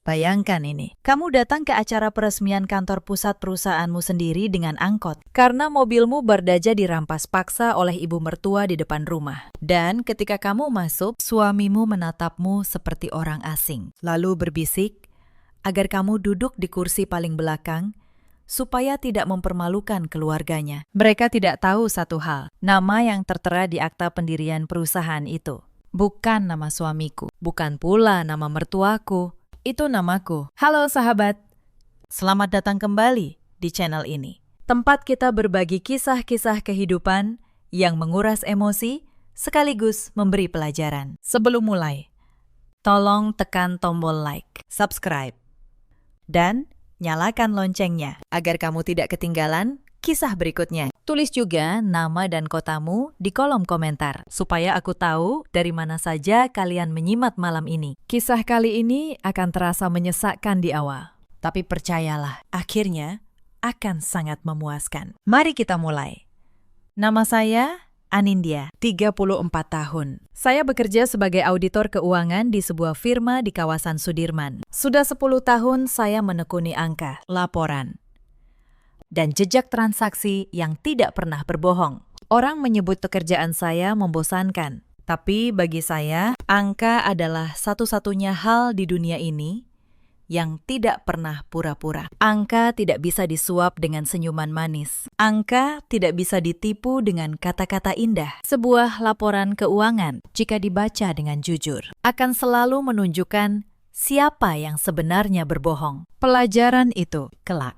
Bayangkan ini, kamu datang ke acara peresmian kantor pusat perusahaanmu sendiri dengan angkot karena mobilmu berdaja dirampas paksa oleh ibu mertua di depan rumah. Dan ketika kamu masuk, suamimu menatapmu seperti orang asing, lalu berbisik agar kamu duduk di kursi paling belakang supaya tidak mempermalukan keluarganya. Mereka tidak tahu satu hal, nama yang tertera di akta pendirian perusahaan itu bukan nama suamiku, bukan pula nama mertuaku. Itu namaku. Halo sahabat, selamat datang kembali di channel ini. Tempat kita berbagi kisah-kisah kehidupan yang menguras emosi sekaligus memberi pelajaran. Sebelum mulai, tolong tekan tombol like, subscribe, dan nyalakan loncengnya agar kamu tidak ketinggalan kisah berikutnya. Tulis juga nama dan kotamu di kolom komentar, supaya aku tahu dari mana saja kalian menyimak malam ini. Kisah kali ini akan terasa menyesakkan di awal, tapi percayalah, akhirnya akan sangat memuaskan. Mari kita mulai. Nama saya Anindya, 34 tahun. Saya bekerja sebagai auditor keuangan di sebuah firma di kawasan Sudirman. Sudah 10 tahun saya menekuni angka, laporan, dan jejak transaksi yang tidak pernah berbohong. Orang menyebut pekerjaan saya membosankan, tapi bagi saya, angka adalah satu-satunya hal di dunia ini yang tidak pernah pura-pura. Angka tidak bisa disuap dengan senyuman manis. Angka tidak bisa ditipu dengan kata-kata indah. Sebuah laporan keuangan, jika dibaca dengan jujur, akan selalu menunjukkan siapa yang sebenarnya berbohong. Pelajaran itu kelak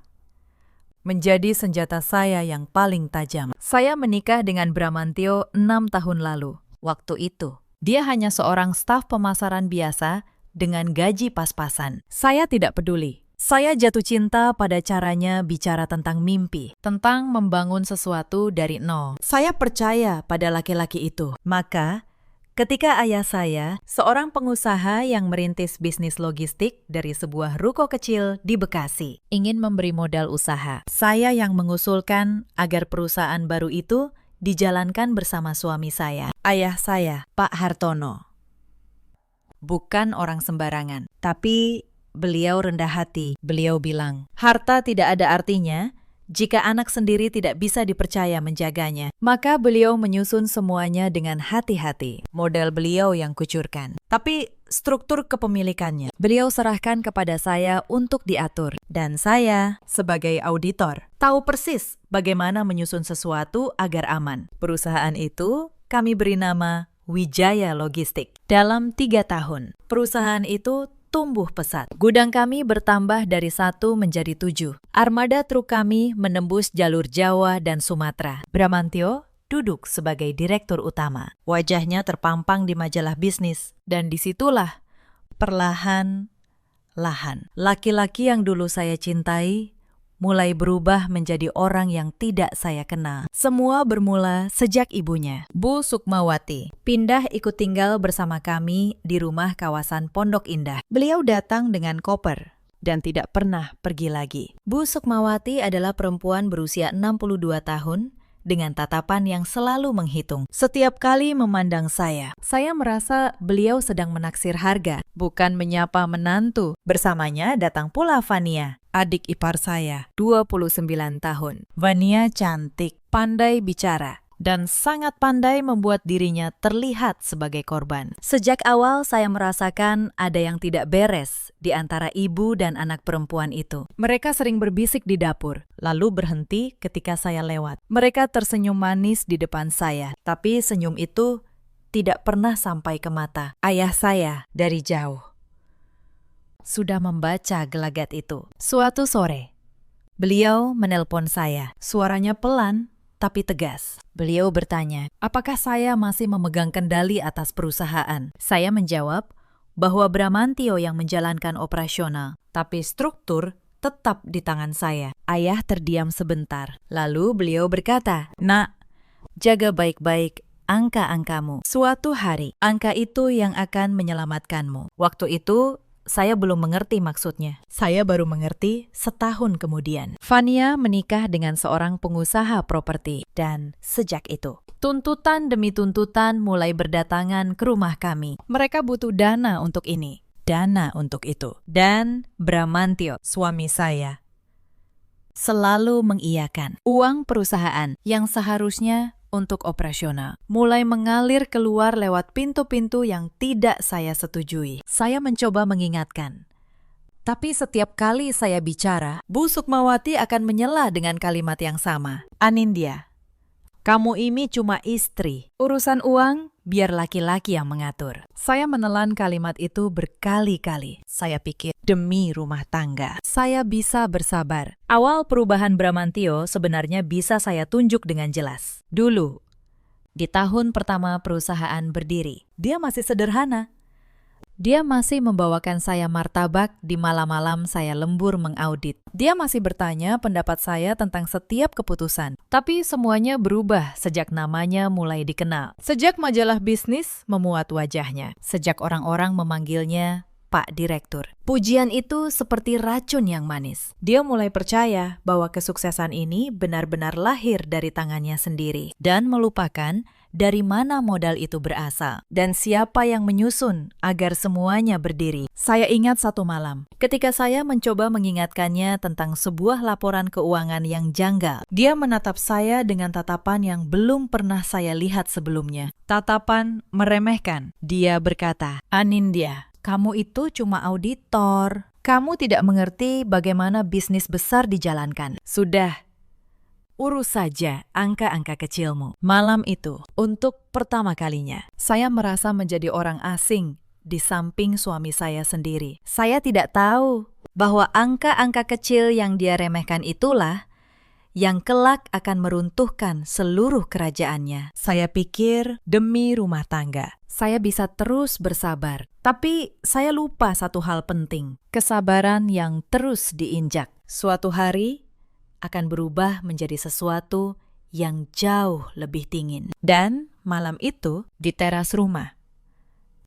menjadi senjata saya yang paling tajam. Saya menikah dengan Bramantio 6 tahun lalu. Waktu itu, dia hanya seorang staf pemasaran biasa dengan gaji pas-pasan. Saya tidak peduli. Saya jatuh cinta pada caranya bicara tentang mimpi, tentang membangun sesuatu dari nol. Saya percaya pada laki-laki itu. Maka, ketika ayah saya, seorang pengusaha yang merintis bisnis logistik dari sebuah ruko kecil di Bekasi, ingin memberi modal usaha, saya yang mengusulkan agar perusahaan baru itu dijalankan bersama suami saya, ayah saya, Pak Hartono. Bukan orang sembarangan, tapi beliau rendah hati. Beliau bilang, harta tidak ada artinya jika anak sendiri tidak bisa dipercaya menjaganya. Maka beliau menyusun semuanya dengan hati-hati. Model beliau yang kucurkan. Tapi struktur kepemilikannya beliau serahkan kepada saya untuk diatur. Dan saya, sebagai auditor, tahu persis bagaimana menyusun sesuatu agar aman. Perusahaan itu kami beri nama Wijaya Logistik. Dalam 3 tahun, perusahaan itu tumbuh pesat. Gudang kami bertambah dari 1 menjadi 7. Armada truk kami menembus jalur Jawa dan Sumatera. Bramantio duduk sebagai direktur utama. Wajahnya terpampang di majalah bisnis. Dan disitulah perlahan-lahan laki-laki yang dulu saya cintai mulai berubah menjadi orang yang tidak saya kenal. Semua bermula sejak ibunya, Bu Sukmawati, pindah ikut tinggal bersama kami di rumah kawasan Pondok Indah. Beliau datang dengan koper dan tidak pernah pergi lagi. Bu Sukmawati adalah perempuan berusia 62 tahun dengan tatapan yang selalu menghitung. Setiap kali memandang saya merasa beliau sedang menaksir harga, bukan menyapa menantu. Bersamanya datang pula Vania, adik ipar saya, 29 tahun. Vania cantik, pandai bicara, dan sangat pandai membuat dirinya terlihat sebagai korban. Sejak awal saya merasakan ada yang tidak beres di antara ibu dan anak perempuan itu. Mereka sering berbisik di dapur, lalu berhenti ketika saya lewat. Mereka tersenyum manis di depan saya, tapi senyum itu tidak pernah sampai ke mata. Ayah saya dari jauh sudah membaca gelagat itu. Suatu sore, beliau menelpon saya. Suaranya pelan tapi tegas. Beliau bertanya, apakah saya masih memegang kendali atas perusahaan? Saya menjawab bahwa Bramantio yang menjalankan operasional, tapi struktur tetap di tangan saya. Ayah terdiam sebentar. Lalu beliau berkata, "Nak, jaga baik-baik angka-angkamu. Suatu hari, angka itu yang akan menyelamatkanmu." Waktu itu, saya belum mengerti maksudnya. Saya baru mengerti setahun kemudian. Vania menikah dengan seorang pengusaha properti. Dan sejak itu, tuntutan demi tuntutan mulai berdatangan ke rumah kami. Mereka butuh dana untuk ini. dana untuk itu. Dan Bramantio, suami saya, selalu mengiyakan uang perusahaan yang seharusnya untuk operasional mulai mengalir keluar lewat pintu-pintu yang tidak saya setujui. Saya mencoba mengingatkan. Tapi setiap kali saya bicara, Bu Sukmawati akan menyela dengan kalimat yang sama. Anindya, kamu ini cuma istri. Urusan uang, biar laki-laki yang mengatur. Saya menelan kalimat itu berkali-kali. Saya pikir, demi rumah tangga, saya bisa bersabar. Awal perubahan Bramantio sebenarnya bisa saya tunjuk dengan jelas. Dulu, di tahun pertama perusahaan berdiri, dia masih sederhana. Dia masih membawakan saya martabak di malam-malam saya lembur mengaudit. Dia masih bertanya pendapat saya tentang setiap keputusan. Tapi semuanya berubah sejak namanya mulai dikenal. Sejak majalah bisnis memuat wajahnya. Sejak orang-orang memanggilnya Pak Direktur. Pujian itu seperti racun yang manis. Dia mulai percaya bahwa kesuksesan ini benar-benar lahir dari tangannya sendiri. Dan melupakan dari mana modal itu berasal dan siapa yang menyusun agar semuanya berdiri. Saya ingat satu malam, ketika saya mencoba mengingatkannya tentang sebuah laporan keuangan yang janggal. Dia menatap saya dengan tatapan yang belum pernah saya lihat sebelumnya. Tatapan meremehkan. Dia berkata, Anindya, kamu itu cuma auditor. Kamu tidak mengerti bagaimana bisnis besar dijalankan. Sudah, urus saja angka-angka kecilmu. Malam itu, untuk pertama kalinya, saya merasa menjadi orang asing di samping suami saya sendiri. Saya tidak tahu bahwa angka-angka kecil yang dia remehkan itulah yang kelak akan meruntuhkan seluruh kerajaannya. Saya pikir demi rumah tangga, saya bisa terus bersabar. Tapi saya lupa satu hal penting, kesabaran yang terus diinjak. Suatu hari akan berubah menjadi sesuatu yang jauh lebih dingin. Dan malam itu di teras rumah,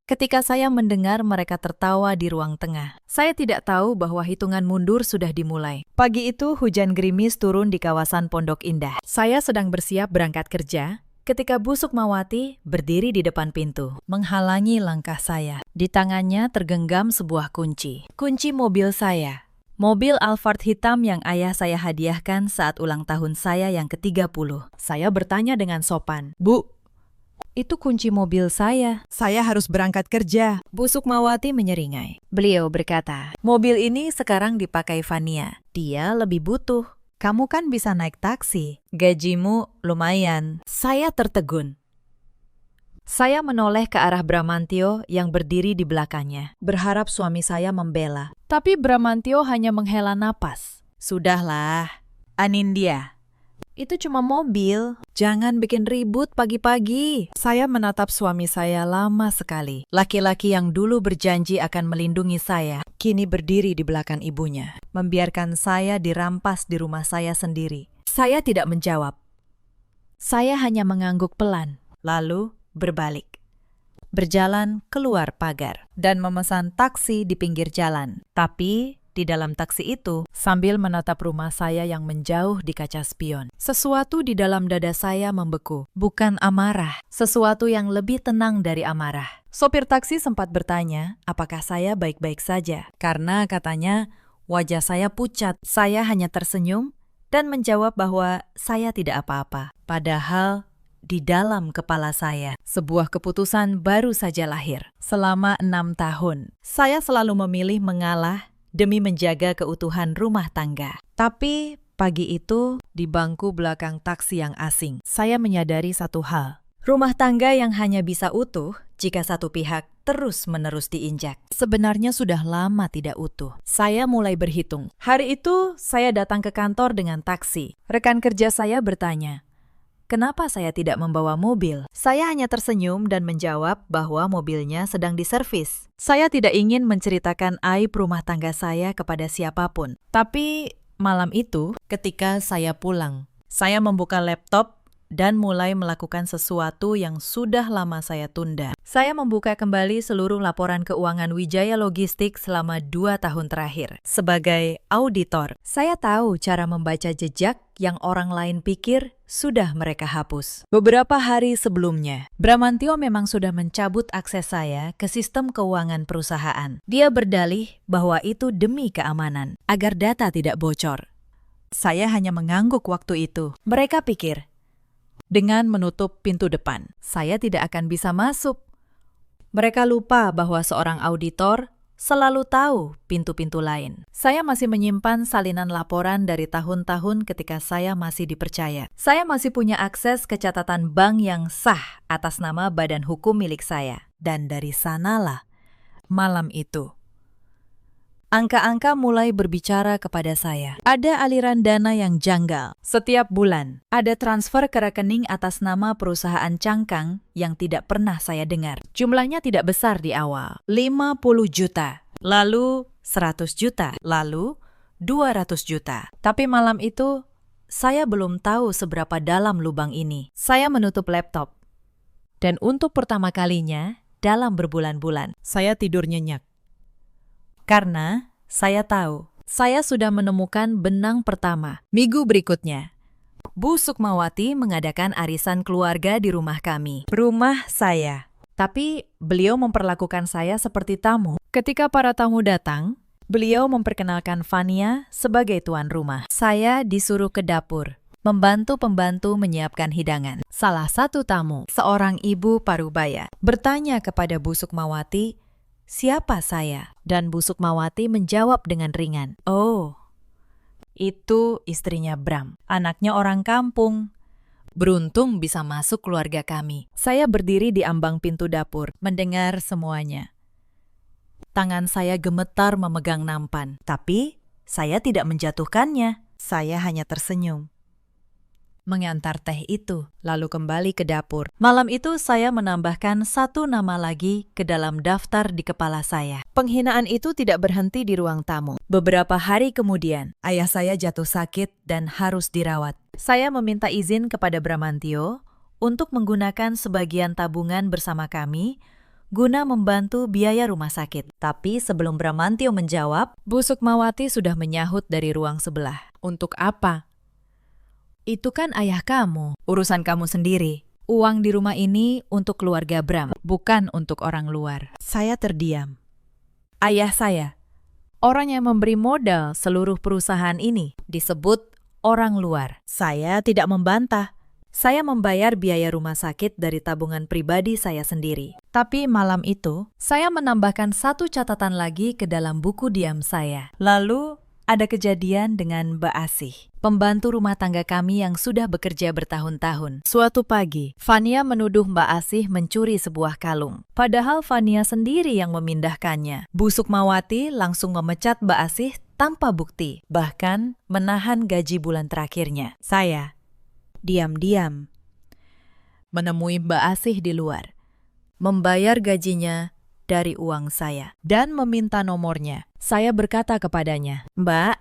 ketika saya mendengar mereka tertawa di ruang tengah, saya tidak tahu bahwa hitungan mundur sudah dimulai. Pagi itu hujan gerimis turun di kawasan Pondok Indah. Saya sedang bersiap berangkat kerja ketika Bu Sukmawati berdiri di depan pintu, menghalangi langkah saya. Di tangannya tergenggam sebuah kunci. Kunci mobil saya. Mobil Alphard hitam yang ayah saya hadiahkan saat ulang tahun saya yang ke-30. Saya bertanya dengan sopan, Bu, itu kunci mobil saya. Saya harus berangkat kerja. Bu Sukmawati menyeringai. Beliau berkata, mobil ini sekarang dipakai Fania. Dia lebih butuh. Kamu kan bisa naik taksi. Gajimu lumayan. Saya tertegun. Saya menoleh ke arah Bramantio yang berdiri di belakangnya, berharap suami saya membela. Tapi Bramantio hanya menghela napas. Sudahlah, Anindya. Itu cuma mobil. Jangan bikin ribut pagi-pagi. Saya menatap suami saya lama sekali. Laki-laki yang dulu berjanji akan melindungi saya, kini berdiri di belakang ibunya, membiarkan saya dirampas di rumah saya sendiri. Saya tidak menjawab. Saya hanya mengangguk pelan, lalu berbalik, berjalan keluar pagar, dan memesan taksi di pinggir jalan. Tapi di dalam taksi itu, sambil menatap rumah saya yang menjauh di kaca spion, sesuatu di dalam dada saya membeku. Bukan amarah, sesuatu yang lebih tenang dari amarah. Sopir taksi sempat bertanya, apakah saya baik-baik saja? Karena katanya, wajah saya pucat. Saya hanya tersenyum dan menjawab bahwa saya tidak apa-apa. Padahal di dalam kepala saya, sebuah keputusan baru saja lahir. Selama 6 tahun, saya selalu memilih mengalah demi menjaga keutuhan rumah tangga. Tapi pagi itu, di bangku belakang taksi yang asing, saya menyadari satu hal. Rumah tangga yang hanya bisa utuh jika satu pihak terus-menerus diinjak. Sebenarnya sudah lama tidak utuh. Saya mulai berhitung. Hari itu, saya datang ke kantor dengan taksi. Rekan kerja saya bertanya, kenapa saya tidak membawa mobil? Saya hanya tersenyum dan menjawab bahwa mobilnya sedang diservis. Saya tidak ingin menceritakan aib rumah tangga saya kepada siapapun. Tapi malam itu, ketika saya pulang, saya membuka laptop dan mulai melakukan sesuatu yang sudah lama saya tunda. Saya membuka kembali seluruh laporan keuangan Wijaya Logistik selama 2 tahun terakhir. Sebagai auditor, saya tahu cara membaca jejak yang orang lain pikir sudah mereka hapus. Beberapa hari sebelumnya, Bramantio memang sudah mencabut akses saya ke sistem keuangan perusahaan. Dia berdalih bahwa itu demi keamanan, agar data tidak bocor. Saya hanya mengangguk waktu itu. Mereka pikir, dengan menutup pintu depan, saya tidak akan bisa masuk. Mereka lupa bahwa seorang auditor selalu tahu pintu-pintu lain. Saya masih menyimpan salinan laporan dari tahun-tahun ketika saya masih dipercaya. Saya masih punya akses ke catatan bank yang sah atas nama badan hukum milik saya. Dan dari sanalah, malam itu, angka-angka mulai berbicara kepada saya. Ada aliran dana yang janggal. Setiap bulan, ada transfer ke rekening atas nama perusahaan cangkang yang tidak pernah saya dengar. Jumlahnya tidak besar di awal. 50 juta, lalu 100 juta, lalu 200 juta. Tapi malam itu, saya belum tahu seberapa dalam lubang ini. Saya menutup laptop. Dan untuk pertama kalinya, dalam berbulan-bulan, saya tidur nyenyak. Karena saya tahu, saya sudah menemukan benang pertama. Minggu berikutnya, Bu Sukmawati mengadakan arisan keluarga di rumah kami. Rumah saya. Tapi beliau memperlakukan saya seperti tamu. Ketika para tamu datang, beliau memperkenalkan Fania sebagai tuan rumah. Saya disuruh ke dapur, membantu pembantu menyiapkan hidangan. Salah satu tamu, seorang ibu parubaya, bertanya kepada Bu Sukmawati, siapa saya? Dan Bu Sukmawati menjawab dengan ringan, oh, itu istrinya Bram, anaknya orang kampung. Beruntung bisa masuk keluarga kami. Saya berdiri di ambang pintu dapur, mendengar semuanya. Tangan saya gemetar memegang nampan, tapi saya tidak menjatuhkannya. Saya hanya tersenyum. Mengantar teh itu, lalu kembali ke dapur. Malam itu saya menambahkan satu nama lagi ke dalam daftar di kepala saya. Penghinaan itu tidak berhenti di ruang tamu. Beberapa hari kemudian, ayah saya jatuh sakit dan harus dirawat. Saya meminta izin kepada Bramantio untuk menggunakan sebagian tabungan bersama kami guna membantu biaya rumah sakit. Tapi sebelum Bramantio menjawab, Bu Sukmawati sudah menyahut dari ruang sebelah. Untuk apa? Itu kan ayah kamu, urusan kamu sendiri. Uang di rumah ini untuk keluarga Bram, bukan untuk orang luar. Saya terdiam. Ayah saya, orang yang memberi modal seluruh perusahaan ini, disebut orang luar. Saya tidak membantah. Saya membayar biaya rumah sakit dari tabungan pribadi saya sendiri. Tapi malam itu, saya menambahkan satu catatan lagi ke dalam buku diam saya. Lalu, ada kejadian dengan Mbak Asih, pembantu rumah tangga kami yang sudah bekerja bertahun-tahun. Suatu pagi, Fania menuduh Mbak Asih mencuri sebuah kalung. Padahal Fania sendiri yang memindahkannya. Bu Sukmawati langsung memecat Mbak Asih tanpa bukti, bahkan menahan gaji bulan terakhirnya. Saya diam-diam menemui Mbak Asih di luar, membayar gajinya dari uang saya, dan meminta nomornya. Saya berkata kepadanya, Mbak,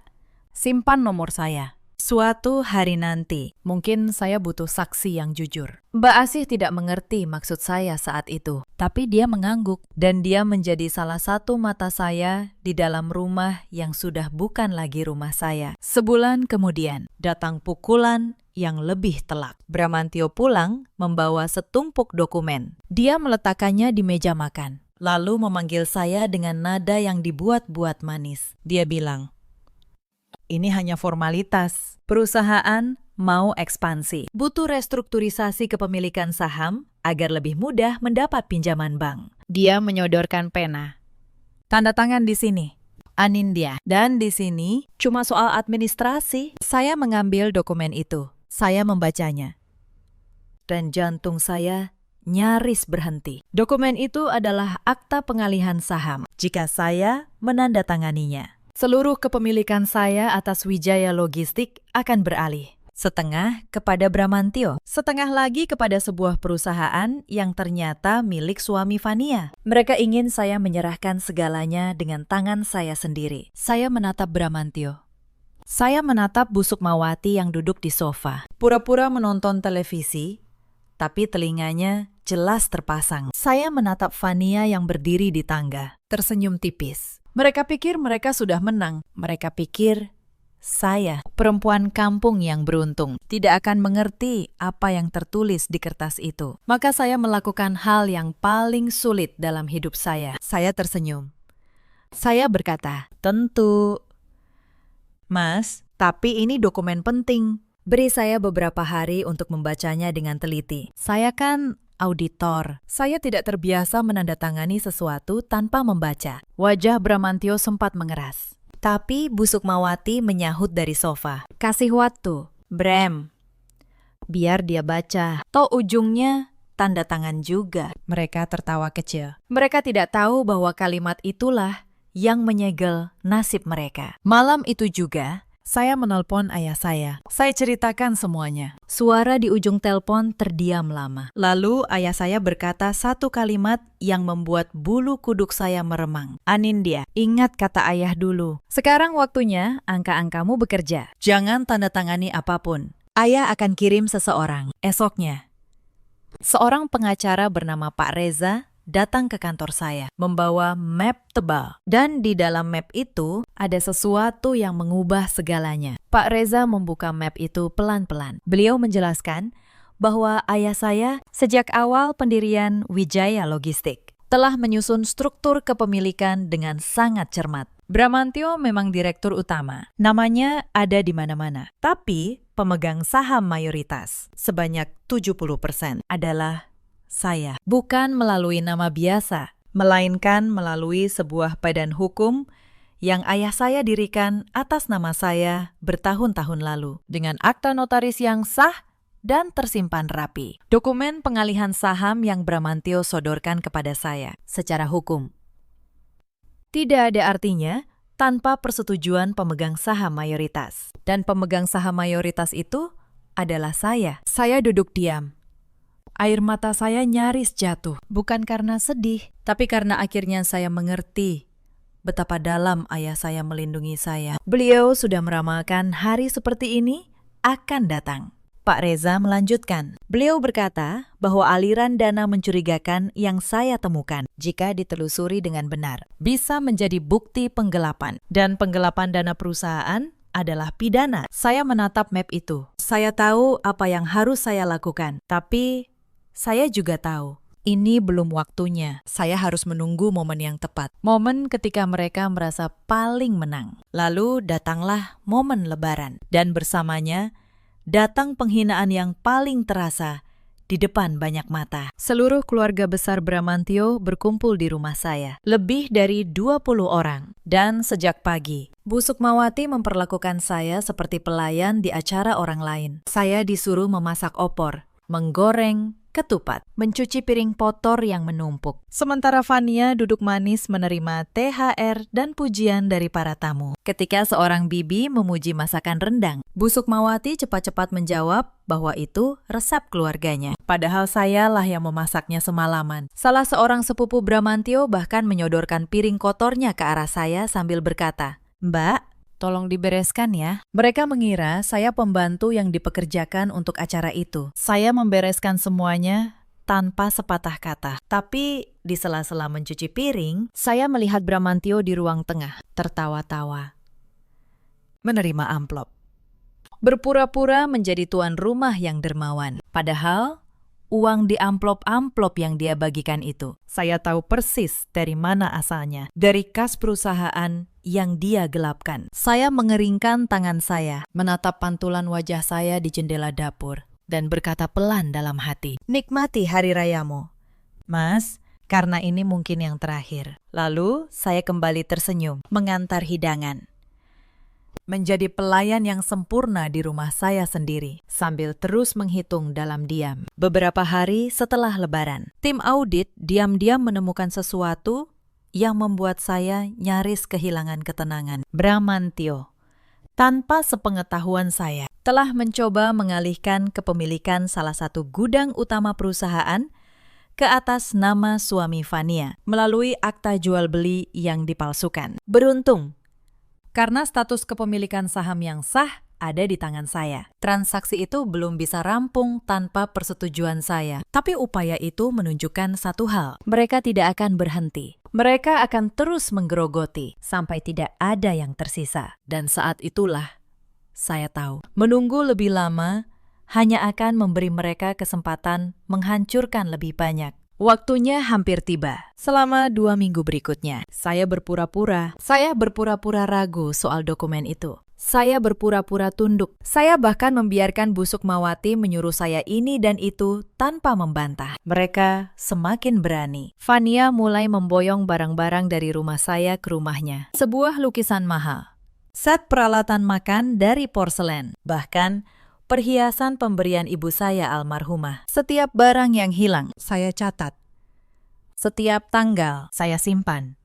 simpan nomor saya. Suatu hari nanti, mungkin saya butuh saksi yang jujur. Mbak Asih tidak mengerti maksud saya saat itu, tapi dia mengangguk, dan dia menjadi salah satu mata saya di dalam rumah yang sudah bukan lagi rumah saya. Sebulan kemudian, datang pukulan yang lebih telak. Bramantio pulang membawa setumpuk dokumen. Dia meletakkannya di meja makan, lalu memanggil saya dengan nada yang dibuat-buat manis. Dia bilang, ini hanya formalitas. Perusahaan mau ekspansi, butuh restrukturisasi kepemilikan saham agar lebih mudah mendapat pinjaman bank. Dia menyodorkan pena. Tanda tangan di sini. Anindya. Dan di sini cuma soal administrasi. Saya mengambil dokumen itu. Saya membacanya. Dan jantung saya nyaris berhenti. Dokumen itu adalah akta pengalihan saham jika saya menandatanganinya. Seluruh kepemilikan saya atas Wijaya Logistik akan beralih. Setengah kepada Bramantio, setengah lagi kepada sebuah perusahaan yang ternyata milik suami Fania. Mereka ingin saya menyerahkan segalanya dengan tangan saya sendiri. Saya menatap Bramantio. Saya menatap Bu Sukmawati yang duduk di sofa, pura-pura menonton televisi, tapi telinganya jelas terpasang. Saya menatap Fania yang berdiri di tangga, tersenyum tipis. Mereka pikir mereka sudah menang. Mereka pikir saya, perempuan kampung yang beruntung, tidak akan mengerti apa yang tertulis di kertas itu. Maka saya melakukan hal yang paling sulit dalam hidup saya. Saya tersenyum. Saya berkata, tentu. Mas, tapi ini dokumen penting. Beri saya beberapa hari untuk membacanya dengan teliti. Saya kan auditor. Saya tidak terbiasa menandatangani sesuatu tanpa membaca. Wajah Bramantio sempat mengeras. Tapi Bu Sukmawati menyahut dari sofa. Kasih waktu, Bram. Biar dia baca. Toh ujungnya tanda tangan juga. Mereka tertawa kecil. Mereka tidak tahu bahwa kalimat itulah yang menyegel nasib mereka. Malam itu juga, saya menelpon ayah saya. Saya ceritakan semuanya. Suara di ujung telepon terdiam lama. Lalu ayah saya berkata satu kalimat yang membuat bulu kuduk saya meremang. Anindya, ingat kata ayah dulu. Sekarang waktunya angka-angkamu bekerja. Jangan tanda tangani apapun. Ayah akan kirim seseorang. Esoknya, seorang pengacara bernama Pak Reza datang ke kantor saya, membawa map tebal. Dan di dalam map itu, ada sesuatu yang mengubah segalanya. Pak Reza membuka map itu pelan-pelan. Beliau menjelaskan bahwa ayah saya sejak awal pendirian Wijaya Logistik telah menyusun struktur kepemilikan dengan sangat cermat. Bramantio memang direktur utama. Namanya ada di mana-mana. Tapi pemegang saham mayoritas sebanyak 70% adalah saya, bukan melalui nama biasa, melainkan melalui sebuah badan hukum yang ayah saya dirikan atas nama saya bertahun-tahun lalu, dengan akta notaris yang sah dan tersimpan rapi. Dokumen pengalihan saham yang Bramantio sodorkan kepada saya secara hukum tidak ada artinya tanpa persetujuan pemegang saham mayoritas. Dan pemegang saham mayoritas itu adalah saya. Saya duduk diam. Air mata saya nyaris jatuh, bukan karena sedih, tapi karena akhirnya saya mengerti betapa dalam ayah saya melindungi saya. Beliau sudah meramalkan hari seperti ini akan datang. Pak Reza melanjutkan. Beliau berkata bahwa aliran dana mencurigakan yang saya temukan jika ditelusuri dengan benar bisa menjadi bukti penggelapan. Dan penggelapan dana perusahaan adalah pidana. Saya menatap map itu. Saya tahu apa yang harus saya lakukan, tapi saya juga tahu, ini belum waktunya. Saya harus menunggu momen yang tepat. Momen ketika mereka merasa paling menang. Lalu datanglah momen Lebaran. Dan bersamanya, datang penghinaan yang paling terasa di depan banyak mata. Seluruh keluarga besar Bramantio berkumpul di rumah saya. Lebih dari 20 orang. Dan sejak pagi, Bu Sukmawati memperlakukan saya seperti pelayan di acara orang lain. Saya disuruh memasak opor, menggoreng ketupat, mencuci piring kotor yang menumpuk. Sementara Fania duduk manis menerima THR dan pujian dari para tamu. Ketika seorang bibi memuji masakan rendang, Bu Sukmawati cepat-cepat menjawab bahwa itu resep keluarganya. Padahal sayalah yang memasaknya semalaman. Salah seorang sepupu Bramantio bahkan menyodorkan piring kotornya ke arah saya sambil berkata, "Mbak, tolong dibereskan ya." Mereka mengira saya pembantu yang dipekerjakan untuk acara itu. Saya membereskan semuanya tanpa sepatah kata. Tapi di sela-sela mencuci piring, saya melihat Bramantio di ruang tengah, tertawa-tawa, menerima amplop. Berpura-pura menjadi tuan rumah yang dermawan. Padahal uang di amplop-amplop yang dia bagikan itu, saya tahu persis dari mana asalnya. Dari kas perusahaan yang dia gelapkan. Saya mengeringkan tangan saya, menatap pantulan wajah saya di jendela dapur, dan berkata pelan dalam hati, "Nikmati hari rayamu, Mas, karena ini mungkin yang terakhir." Lalu saya kembali tersenyum, mengantar hidangan. Menjadi pelayan yang sempurna di rumah saya sendiri, sambil terus menghitung dalam diam. Beberapa hari setelah Lebaran, tim audit diam-diam menemukan sesuatu yang membuat saya nyaris kehilangan ketenangan. Bramantio, tanpa sepengetahuan saya, telah mencoba mengalihkan kepemilikan salah satu gudang utama perusahaan ke atas nama suami Fania melalui akta jual beli yang dipalsukan. Beruntung, Karena status kepemilikan saham yang sah ada di tangan saya. Transaksi itu belum bisa rampung tanpa persetujuan saya. Tapi upaya itu menunjukkan satu hal. Mereka tidak akan berhenti. Mereka akan terus menggerogoti sampai tidak ada yang tersisa. Dan saat itulah saya tahu, menunggu lebih lama hanya akan memberi mereka kesempatan menghancurkan lebih banyak. Waktunya hampir tiba. Selama 2 minggu berikutnya, saya berpura-pura ragu soal dokumen itu. Saya berpura-pura tunduk. Saya bahkan membiarkan Bu Sukmawati menyuruh saya ini dan itu tanpa membantah. Mereka semakin berani. Fania mulai memboyong barang-barang dari rumah saya ke rumahnya. Sebuah lukisan mahal. Set peralatan makan dari porselen. Bahkan perhiasan pemberian ibu saya almarhumah. Setiap barang yang hilang, saya catat. Setiap tanggal, saya simpan.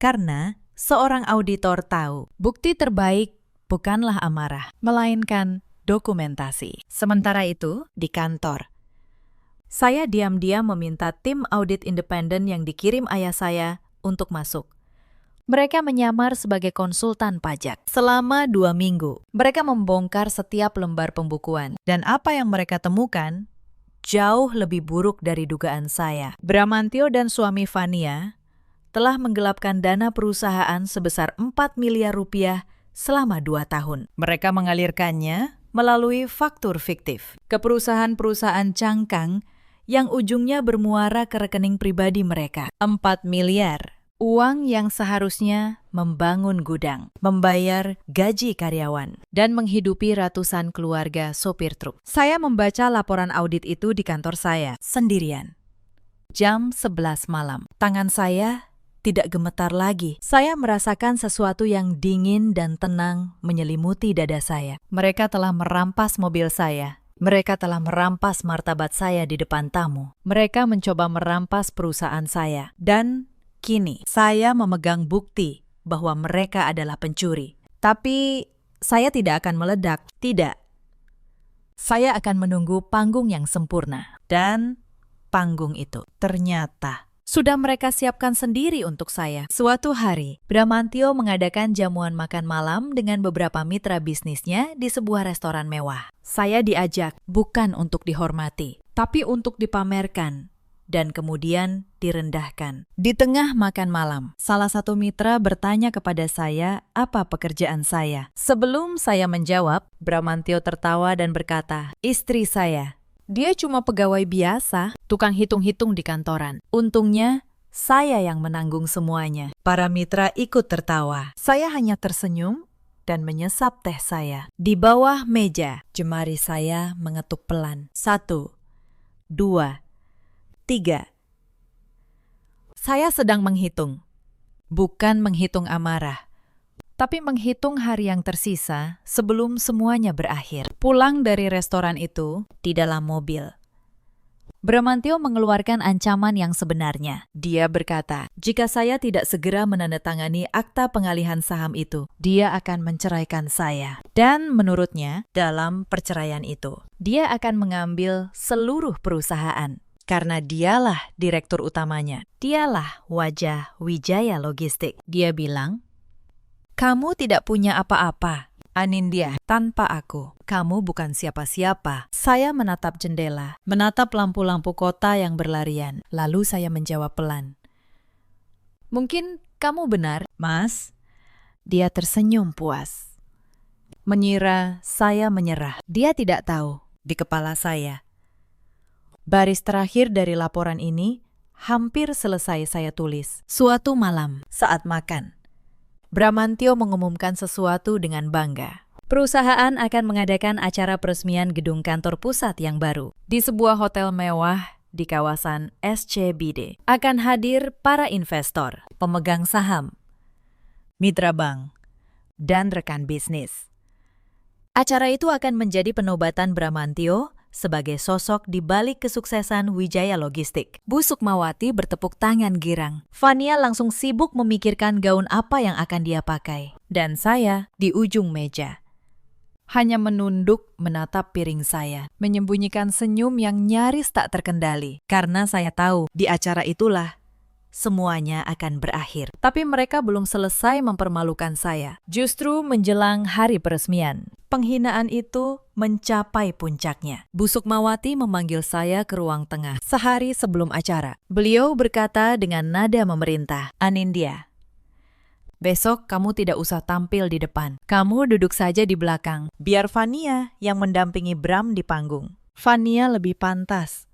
Karena seorang auditor tahu, bukti terbaik bukanlah amarah, melainkan dokumentasi. Sementara itu, di kantor, saya diam-diam meminta tim audit independen yang dikirim ayah saya untuk masuk. Mereka menyamar sebagai konsultan pajak. Selama 2 minggu, mereka membongkar setiap lembar pembukuan. Dan apa yang mereka temukan jauh lebih buruk dari dugaan saya. Bramantio dan suami Fania telah menggelapkan dana perusahaan sebesar 4 miliar rupiah selama 2 tahun. Mereka mengalirkannya melalui faktur fiktif ke perusahaan-perusahaan cangkang yang ujungnya bermuara ke rekening pribadi mereka. 4 miliar. Uang yang seharusnya membangun gudang, membayar gaji karyawan, dan menghidupi ratusan keluarga sopir truk. Saya membaca laporan audit itu di kantor saya, sendirian. Jam 11 malam. Tangan saya tidak gemetar lagi. Saya merasakan sesuatu yang dingin dan tenang menyelimuti dada saya. Mereka telah merampas mobil saya. Mereka telah merampas martabat saya di depan tamu. Mereka mencoba merampas perusahaan saya. Dan kini, saya memegang bukti bahwa mereka adalah pencuri. Tapi, saya tidak akan meledak. Tidak. Saya akan menunggu panggung yang sempurna. Dan panggung itu ternyata sudah mereka siapkan sendiri untuk saya. Suatu hari, Bramantio mengadakan jamuan makan malam dengan beberapa mitra bisnisnya di sebuah restoran mewah. Saya diajak bukan untuk dihormati, tapi untuk dipamerkan. Dan kemudian direndahkan. Di tengah makan malam, salah satu mitra bertanya kepada saya apa pekerjaan saya. Sebelum saya menjawab, Bramantio tertawa dan berkata, "Istri saya. Dia cuma pegawai biasa, tukang hitung-hitung di kantoran. Untungnya, saya yang menanggung semuanya." Para mitra ikut tertawa. Saya hanya tersenyum dan menyesap teh saya. Di bawah meja, jemari saya mengetuk pelan. 1, 2, 3. Saya sedang menghitung. Bukan menghitung amarah, tapi menghitung hari yang tersisa sebelum semuanya berakhir. Pulang dari restoran itu di dalam mobil, Bramantio mengeluarkan ancaman yang sebenarnya. Dia berkata, jika saya tidak segera menandatangani akta pengalihan saham itu, dia akan menceraikan saya. Dan menurutnya, dalam perceraian itu, dia akan mengambil seluruh perusahaan. Karena dialah direktur utamanya. Dialah wajah Wijaya Logistik. Dia bilang, "Kamu tidak punya apa-apa, Anindya, tanpa aku. Kamu bukan siapa-siapa." Saya menatap jendela, menatap lampu-lampu kota yang berlarian. Lalu saya menjawab pelan, "Mungkin kamu benar, Mas." Dia tersenyum puas. Mengira saya menyerah. Dia tidak tahu di kepala saya. Baris terakhir dari laporan ini hampir selesai saya tulis. Suatu malam, saat makan, Bramantio mengumumkan sesuatu dengan bangga. Perusahaan akan mengadakan acara peresmian gedung kantor pusat yang baru di sebuah hotel mewah di kawasan SCBD. Akan hadir para investor, pemegang saham, mitra bank, dan rekan bisnis. Acara itu akan menjadi penobatan Bramantio sebagai sosok di balik kesuksesan Wijaya Logistik. Bu Sukmawati bertepuk tangan girang. Fania langsung sibuk memikirkan gaun apa yang akan dia pakai. Dan saya di ujung meja, hanya menunduk menatap piring saya, menyembunyikan senyum yang nyaris tak terkendali. Karena saya tahu di acara itulah semuanya akan berakhir. Tapi mereka belum selesai mempermalukan saya. Justru menjelang hari peresmian, penghinaan itu mencapai puncaknya. Bu Sukmawati memanggil saya ke ruang tengah sehari sebelum acara. Beliau berkata dengan nada memerintah, "Anindya, besok kamu tidak usah tampil di depan. Kamu duduk saja di belakang. Biar Fania yang mendampingi Bram di panggung. Fania lebih pantas.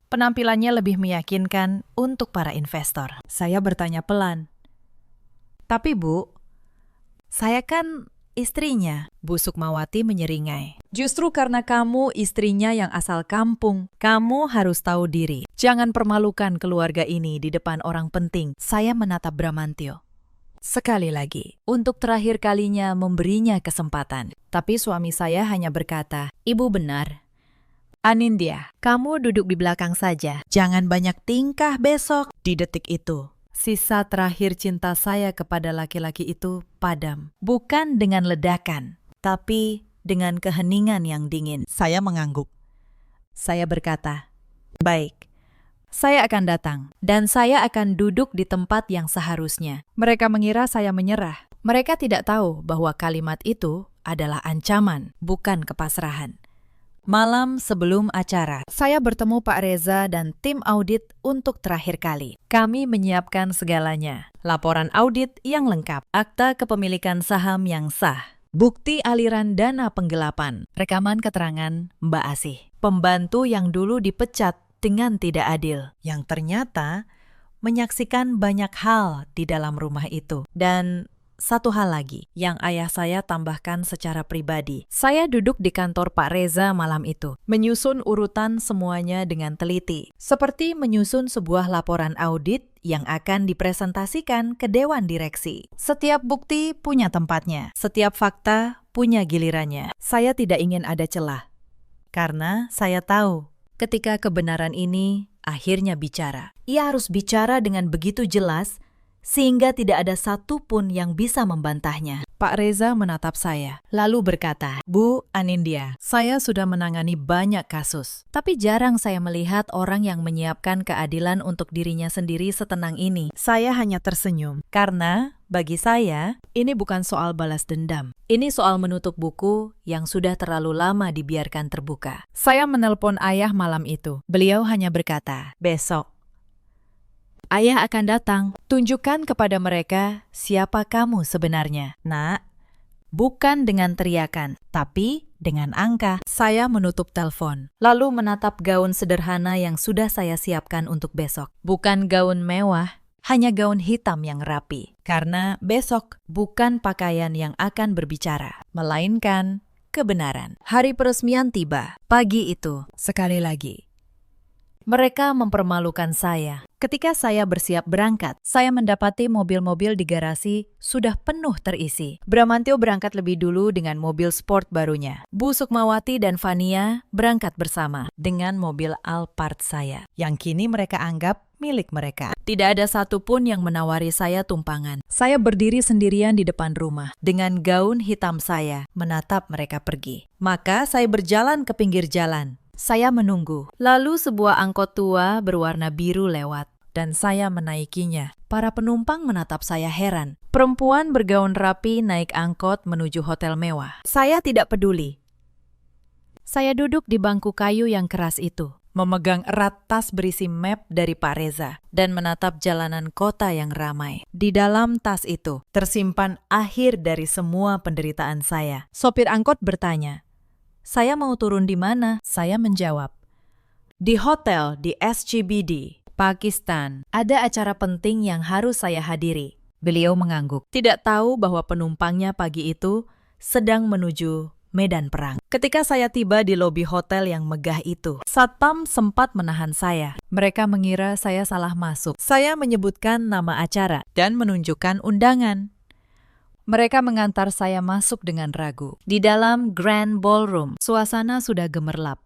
Penampilannya lebih meyakinkan untuk para investor." Saya bertanya pelan, "Tapi Bu, saya kan istrinya." Bu Sukmawati menyeringai. "Justru karena kamu istrinya yang asal kampung, kamu harus tahu diri. Jangan permalukan keluarga ini di depan orang penting." Saya menatap Bramantio. Sekali lagi, untuk terakhir kalinya memberinya kesempatan. Tapi suami saya hanya berkata, "Ibu benar. Anindya, kamu duduk di belakang saja. Jangan banyak tingkah besok." Di detik itu, sisa terakhir cinta saya kepada laki-laki itu padam. Bukan dengan ledakan, tapi dengan keheningan yang dingin. Saya mengangguk. Saya berkata, "Baik, saya akan datang, dan saya akan duduk di tempat yang seharusnya." Mereka mengira saya menyerah. Mereka tidak tahu bahwa kalimat itu adalah ancaman, bukan kepasrahan. Malam sebelum acara, saya bertemu Pak Reza dan tim audit untuk terakhir kali. Kami menyiapkan segalanya. Laporan audit yang lengkap, akta kepemilikan saham yang sah, bukti aliran dana penggelapan, rekaman keterangan Mbak Asih, pembantu yang dulu dipecat dengan tidak adil, yang ternyata menyaksikan banyak hal di dalam rumah itu. Dan satu hal lagi yang ayah saya tambahkan secara pribadi. Saya duduk di kantor Pak Reza malam itu, menyusun urutan semuanya dengan teliti, seperti menyusun sebuah laporan audit yang akan dipresentasikan ke Dewan Direksi. Setiap bukti punya tempatnya, setiap fakta punya gilirannya. Saya tidak ingin ada celah, karena saya tahu ketika kebenaran ini akhirnya bicara, ia harus bicara dengan begitu jelas sehingga tidak ada satupun yang bisa membantahnya. Pak Reza menatap saya, lalu berkata, "Bu Anindya, saya sudah menangani banyak kasus, tapi jarang saya melihat orang yang menyiapkan keadilan untuk dirinya sendiri setenang ini." Saya hanya tersenyum, karena bagi saya, ini bukan soal balas dendam. Ini soal menutup buku yang sudah terlalu lama dibiarkan terbuka. Saya menelpon ayah malam itu. Beliau hanya berkata, "Besok Ayah akan datang. Tunjukkan kepada mereka siapa kamu sebenarnya, Nak. Bukan dengan teriakan, tapi dengan angka." Saya menutup telepon, lalu menatap gaun sederhana yang sudah saya siapkan untuk besok. Bukan gaun mewah, hanya gaun hitam yang rapi. Karena besok bukan pakaian yang akan berbicara, melainkan kebenaran. Hari peresmian tiba. Pagi itu, sekali lagi, mereka mempermalukan saya. Ketika saya bersiap berangkat, saya mendapati mobil-mobil di garasi sudah penuh terisi. Bramantio berangkat lebih dulu dengan mobil sport barunya. Bu Sukmawati dan Fania berangkat bersama dengan mobil Alphard saya, yang kini mereka anggap milik mereka. Tidak ada satupun yang menawari saya tumpangan. Saya berdiri sendirian di depan rumah, dengan gaun hitam saya, menatap mereka pergi. Maka saya berjalan ke pinggir jalan. Saya menunggu. Lalu sebuah angkot tua berwarna biru lewat, dan saya menaikinya. Para penumpang menatap saya heran. Perempuan bergaun rapi naik angkot menuju hotel mewah. Saya tidak peduli. Saya duduk di bangku kayu yang keras itu, memegang erat tas berisi map dari Pak Reza, dan menatap jalanan kota yang ramai. Di dalam tas itu tersimpan akhir dari semua penderitaan saya. Sopir angkot bertanya, "Saya mau turun di mana?" Saya menjawab, "Di hotel di SCBD, Pakistan. Ada acara penting yang harus saya hadiri." Beliau mengangguk, tidak tahu bahwa penumpangnya pagi itu sedang menuju medan perang. Ketika saya tiba di lobi hotel yang megah itu, satpam sempat menahan saya. Mereka mengira saya salah masuk. Saya menyebutkan nama acara dan menunjukkan undangan. Mereka mengantar saya masuk dengan ragu. Di dalam Grand Ballroom, suasana sudah gemerlap.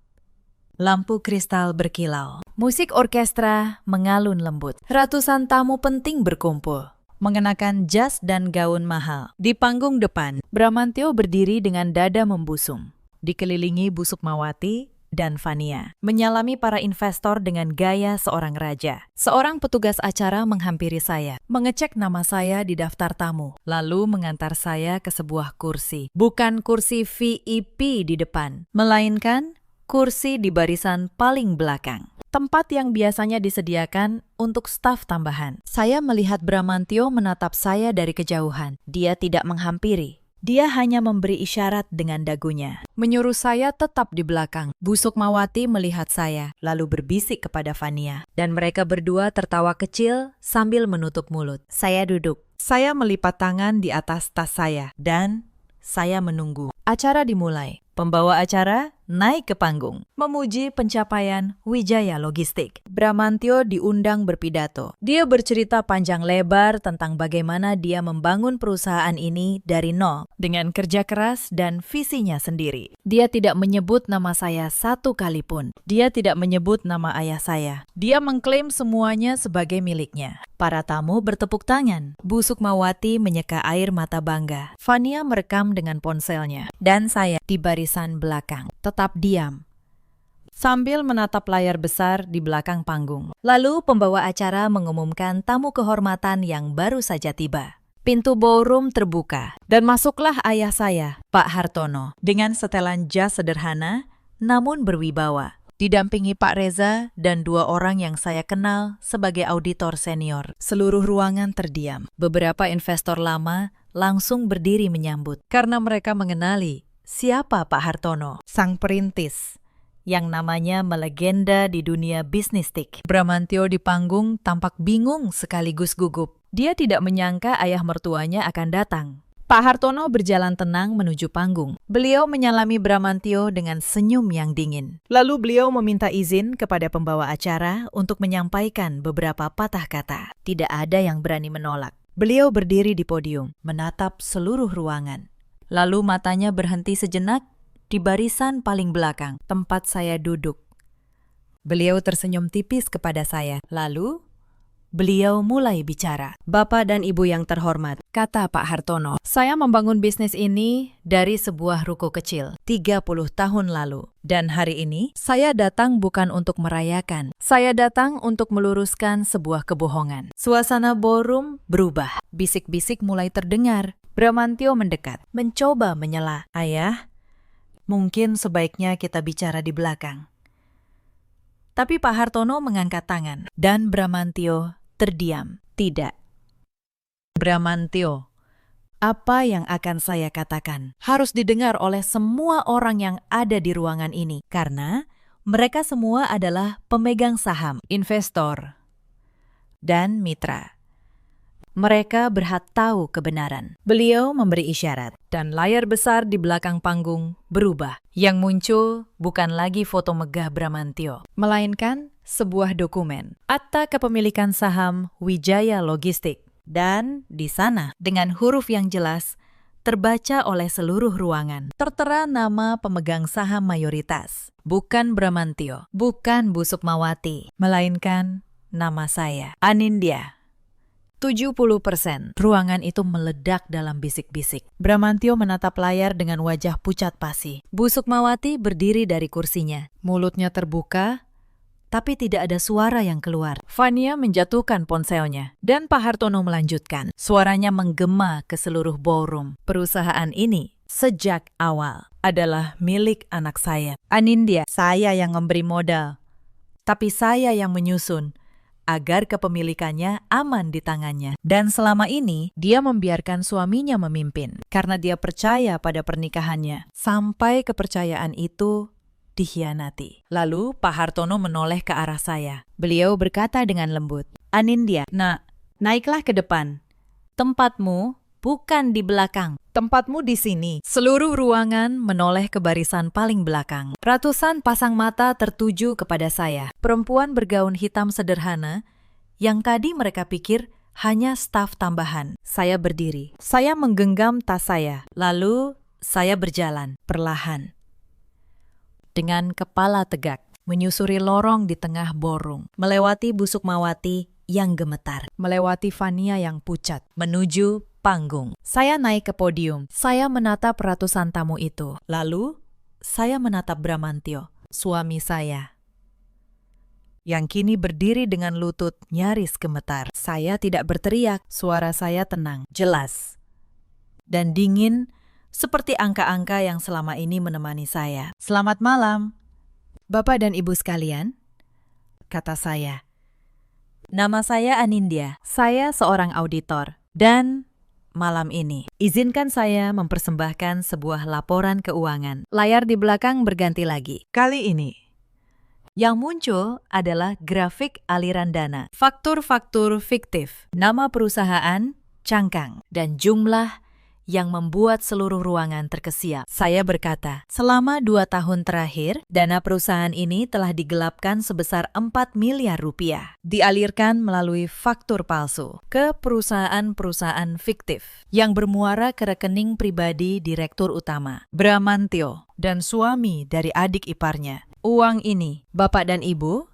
Lampu kristal berkilau. Musik orkestra mengalun lembut. Ratusan tamu penting berkumpul, mengenakan jas dan gaun mahal. Di panggung depan, Bramantio berdiri dengan dada membusung, dikelilingi Bu Sukmawati dan Fania. Menyalami para investor dengan gaya seorang raja. Seorang petugas acara menghampiri saya, mengecek nama saya di daftar tamu, lalu mengantar saya ke sebuah kursi. Bukan kursi VIP di depan, melainkan kursi di barisan paling belakang. Tempat yang biasanya disediakan untuk staf tambahan. Saya melihat Bramantio menatap saya dari kejauhan. Dia tidak menghampiri. Dia hanya memberi isyarat dengan dagunya. Menyuruh saya tetap di belakang. Bu Sukmawati melihat saya, lalu berbisik kepada Fania. Dan mereka berdua tertawa kecil sambil menutup mulut. Saya duduk. Saya melipat tangan di atas tas saya. Dan saya menunggu. Acara dimulai. Pembawa acara naik ke panggung, memuji pencapaian Wijaya Logistik. Bramantio diundang berpidato. Dia bercerita panjang lebar tentang bagaimana dia membangun perusahaan ini dari nol, dengan kerja keras dan visinya sendiri. Dia tidak menyebut nama saya satu kali pun. Dia tidak menyebut nama ayah saya. Dia mengklaim semuanya sebagai miliknya. Para tamu bertepuk tangan. Bu Sukmawati menyeka air mata bangga. Fania merekam dengan ponselnya. Dan saya di barisan belakang, tetap diam, sambil menatap layar besar di belakang panggung. Lalu pembawa acara mengumumkan tamu kehormatan yang baru saja tiba. Pintu ballroom terbuka, dan masuklah ayah saya, Pak Hartono, dengan setelan jas sederhana, namun berwibawa. Didampingi Pak Reza dan dua orang yang saya kenal sebagai auditor senior. Seluruh ruangan terdiam. Beberapa investor lama langsung berdiri menyambut, karena mereka mengenali siapa Pak Hartono, sang perintis, yang namanya melegenda di dunia bisnistik. Bramantio di panggung tampak bingung sekaligus gugup. Dia tidak menyangka ayah mertuanya akan datang. Pak Hartono berjalan tenang menuju panggung. Beliau menyalami Bramantio dengan senyum yang dingin. Lalu beliau meminta izin kepada pembawa acara untuk menyampaikan beberapa patah kata. Tidak ada yang berani menolak. Beliau berdiri di podium, menatap seluruh ruangan. Lalu matanya berhenti sejenak di barisan paling belakang, tempat saya duduk. Beliau tersenyum tipis kepada saya. Lalu, beliau mulai bicara. Bapak dan Ibu yang terhormat, kata Pak Hartono, saya membangun bisnis ini dari sebuah ruko kecil 30 tahun lalu. Dan hari ini, saya datang bukan untuk merayakan. Saya datang untuk meluruskan sebuah kebohongan. Suasana ballroom berubah. Bisik-bisik mulai terdengar. Bramantio mendekat, mencoba menyela. Ayah, mungkin sebaiknya kita bicara di belakang. Tapi Pak Hartono mengangkat tangan, dan Bramantio terdiam. Tidak. Bramantio, apa yang akan saya katakan harus didengar oleh semua orang yang ada di ruangan ini, karena mereka semua adalah pemegang saham, investor, dan mitra. Mereka berhak tahu kebenaran. Beliau memberi isyarat, dan layar besar di belakang panggung berubah. Yang muncul bukan lagi foto megah Bramantio, melainkan sebuah dokumen, akta kepemilikan saham Wijaya Logistik. Dan di sana, dengan huruf yang jelas, terbaca oleh seluruh ruangan, tertera nama pemegang saham mayoritas. Bukan Bramantio, bukan Bu Sukmawati, melainkan nama saya, Anindya. 70%. Ruangan itu meledak dalam bisik-bisik. Bramantio menatap layar dengan wajah pucat pasi. Bu Sukmawati berdiri dari kursinya. Mulutnya terbuka, tapi tidak ada suara yang keluar. Fania menjatuhkan ponselnya, dan Pak Hartono melanjutkan. Suaranya menggema ke seluruh ballroom. Perusahaan ini sejak awal adalah milik anak saya, Anindya. Saya yang memberi modal, tapi saya yang menyusun agar kepemilikannya aman di tangannya. Dan selama ini, dia membiarkan suaminya memimpin karena dia percaya pada pernikahannya. Sampai kepercayaan itu dikhianati. Lalu Pak Hartono menoleh ke arah saya. Beliau berkata dengan lembut, Anindya, nak, naiklah ke depan. Tempatmu bukan di belakang. Tempatmu di sini. Seluruh ruangan menoleh ke barisan paling belakang. Ratusan pasang mata tertuju kepada saya. Perempuan bergaun hitam sederhana yang tadi mereka pikir hanya staf tambahan. Saya berdiri. Saya menggenggam tas saya. Lalu saya berjalan perlahan, dengan kepala tegak, menyusuri lorong di tengah ballroom, melewati Bu Sukmawati yang gemetar, melewati Fania yang pucat, menuju panggung. Saya naik ke podium. Saya menatap ratusan tamu itu. Lalu, saya menatap Bramantio. suami saya, yang kini berdiri dengan lutut nyaris gemetar. Saya tidak berteriak, suara saya tenang, jelas, dan dingin seperti angka-angka yang selama ini menemani saya. "Selamat malam, Bapak dan Ibu sekalian," kata saya. "Nama saya Anindya, saya seorang auditor, dan malam ini izinkan saya mempersembahkan sebuah laporan keuangan." Layar di belakang berganti lagi. Kali ini yang muncul adalah grafik aliran dana, faktur-faktur fiktif, nama perusahaan, cangkang, dan jumlah yang membuat seluruh ruangan terkesiap. Saya berkata, selama 2 tahun terakhir, dana perusahaan ini telah digelapkan sebesar 4 miliar rupiah. Dialirkan melalui faktur palsu ke perusahaan-perusahaan fiktif yang bermuara ke rekening pribadi Direktur Utama, Bramantio, dan suami dari adik iparnya. Uang ini, Bapak dan Ibu,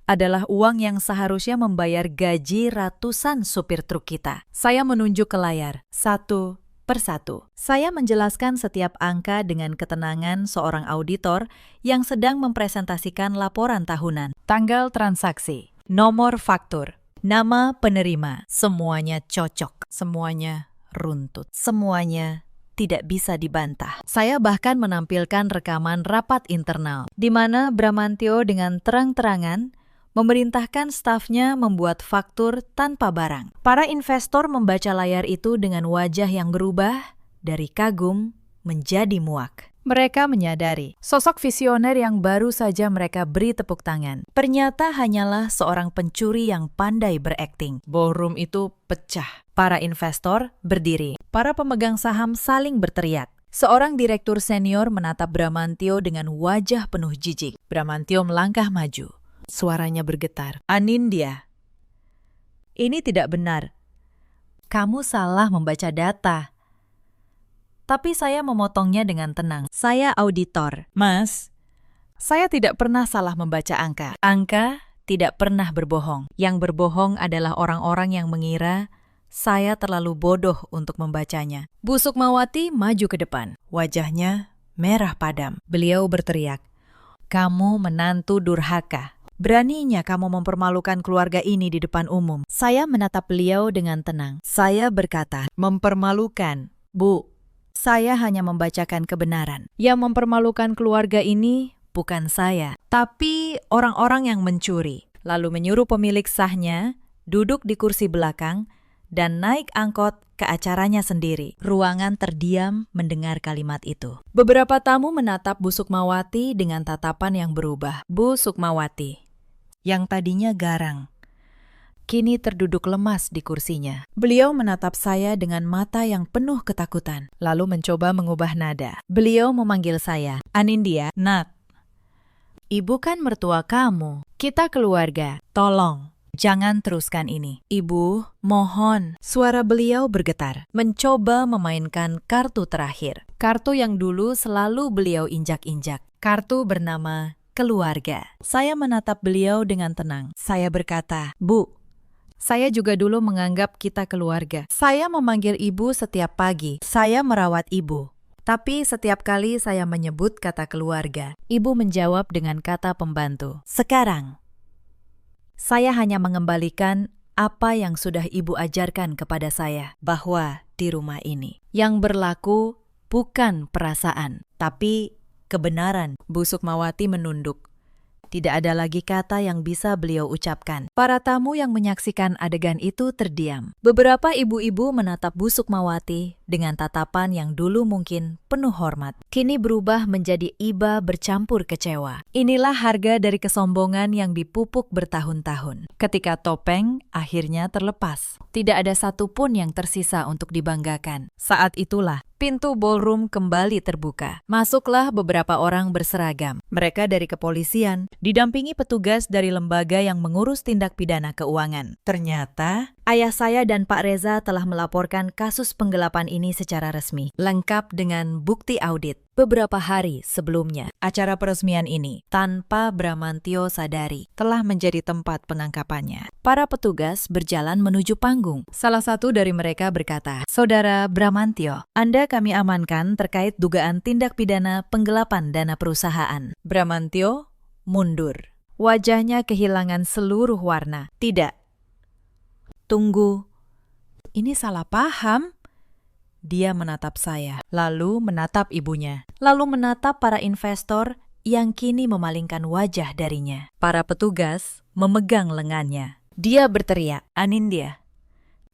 adalah uang yang seharusnya membayar gaji ratusan supir truk kita. Saya menunjuk ke layar, satu persatu. Saya menjelaskan setiap angka dengan ketenangan seorang auditor yang sedang mempresentasikan laporan tahunan. Tanggal transaksi, nomor faktur, nama penerima, semuanya cocok, semuanya runtut, semuanya tidak bisa dibantah. Saya bahkan menampilkan rekaman rapat internal, di mana Bramantio dengan terang-terangan memerintahkan stafnya membuat faktur tanpa barang. Para investor membaca layar itu dengan wajah yang berubah dari kagum menjadi muak. Mereka menyadari sosok visioner yang baru saja mereka beri tepuk tangan ternyata hanyalah seorang pencuri yang pandai berakting. Ballroom itu pecah. Para investor berdiri. Para pemegang saham saling berteriak. Seorang direktur senior menatap Bramantio dengan wajah penuh jijik. Bramantio melangkah maju. Suaranya bergetar. "Anindya, ini tidak benar. Kamu salah membaca data." Tapi saya memotongnya dengan tenang. "Saya auditor." "Mas, saya tidak pernah salah membaca angka. Angka tidak pernah berbohong. Yang berbohong adalah orang-orang yang mengira saya terlalu bodoh untuk membacanya." Bu Sukmawati maju ke depan. Wajahnya merah padam. Beliau berteriak, "Kamu menantu durhaka. Beraninya kamu mempermalukan keluarga ini di depan umum." Saya menatap beliau dengan tenang. Saya berkata, "Mempermalukan, Bu. Saya hanya membacakan kebenaran. Yang mempermalukan keluarga ini bukan saya, tapi orang-orang yang mencuri." Lalu menyuruh pemilik sahnya duduk di kursi belakang dan naik angkot ke acaranya sendiri. Ruangan terdiam mendengar kalimat itu. Beberapa tamu menatap Bu Sukmawati dengan tatapan yang berubah. Bu Sukmawati, yang tadinya garang, kini terduduk lemas di kursinya. Beliau menatap saya dengan mata yang penuh ketakutan, lalu mencoba mengubah nada. Beliau memanggil saya, "Anindya, Nat. Ibu kan mertua kamu. Kita keluarga. Tolong, jangan teruskan ini. Ibu, mohon." Suara beliau bergetar, mencoba memainkan kartu terakhir. Kartu yang dulu selalu beliau injak-injak. Kartu bernama keluarga. Saya menatap beliau dengan tenang. Saya berkata, "Bu, saya juga dulu menganggap kita keluarga. Saya memanggil ibu setiap pagi. Saya merawat ibu. Tapi setiap kali saya menyebut kata keluarga, ibu menjawab dengan kata pembantu. Sekarang, saya hanya mengembalikan apa yang sudah ibu ajarkan kepada saya, bahwa di rumah ini yang berlaku bukan perasaan, tapi kebenaran." Bu Sukmawati menunduk. Tidak ada lagi kata yang bisa beliau ucapkan. Para tamu yang menyaksikan adegan itu terdiam. Beberapa ibu-ibu menatap Bu Sukmawati dengan tatapan yang dulu mungkin penuh hormat, kini berubah menjadi iba bercampur kecewa. Inilah harga dari kesombongan yang dipupuk bertahun-tahun. Ketika topeng akhirnya terlepas, tidak ada satupun yang tersisa untuk dibanggakan. Saat itulah pintu ballroom kembali terbuka. Masuklah beberapa orang berseragam. Mereka dari kepolisian, didampingi petugas dari lembaga yang mengurus tindak pidana keuangan. Ternyata Ayah saya dan Pak Reza telah melaporkan kasus penggelapan ini secara resmi, lengkap dengan bukti audit. Beberapa hari sebelumnya, acara peresmian ini, tanpa Bramantio sadari, telah menjadi tempat penangkapannya. Para petugas berjalan menuju panggung. Salah satu dari mereka berkata, "Saudara Bramantio, Anda kami amankan terkait dugaan tindak pidana penggelapan dana perusahaan." Bramantio mundur. Wajahnya kehilangan seluruh warna. "Tidak. Tunggu. Ini salah paham." Dia menatap saya, lalu menatap ibunya, lalu menatap para investor yang kini memalingkan wajah darinya. Para petugas memegang lengannya. Dia berteriak, "Anindya,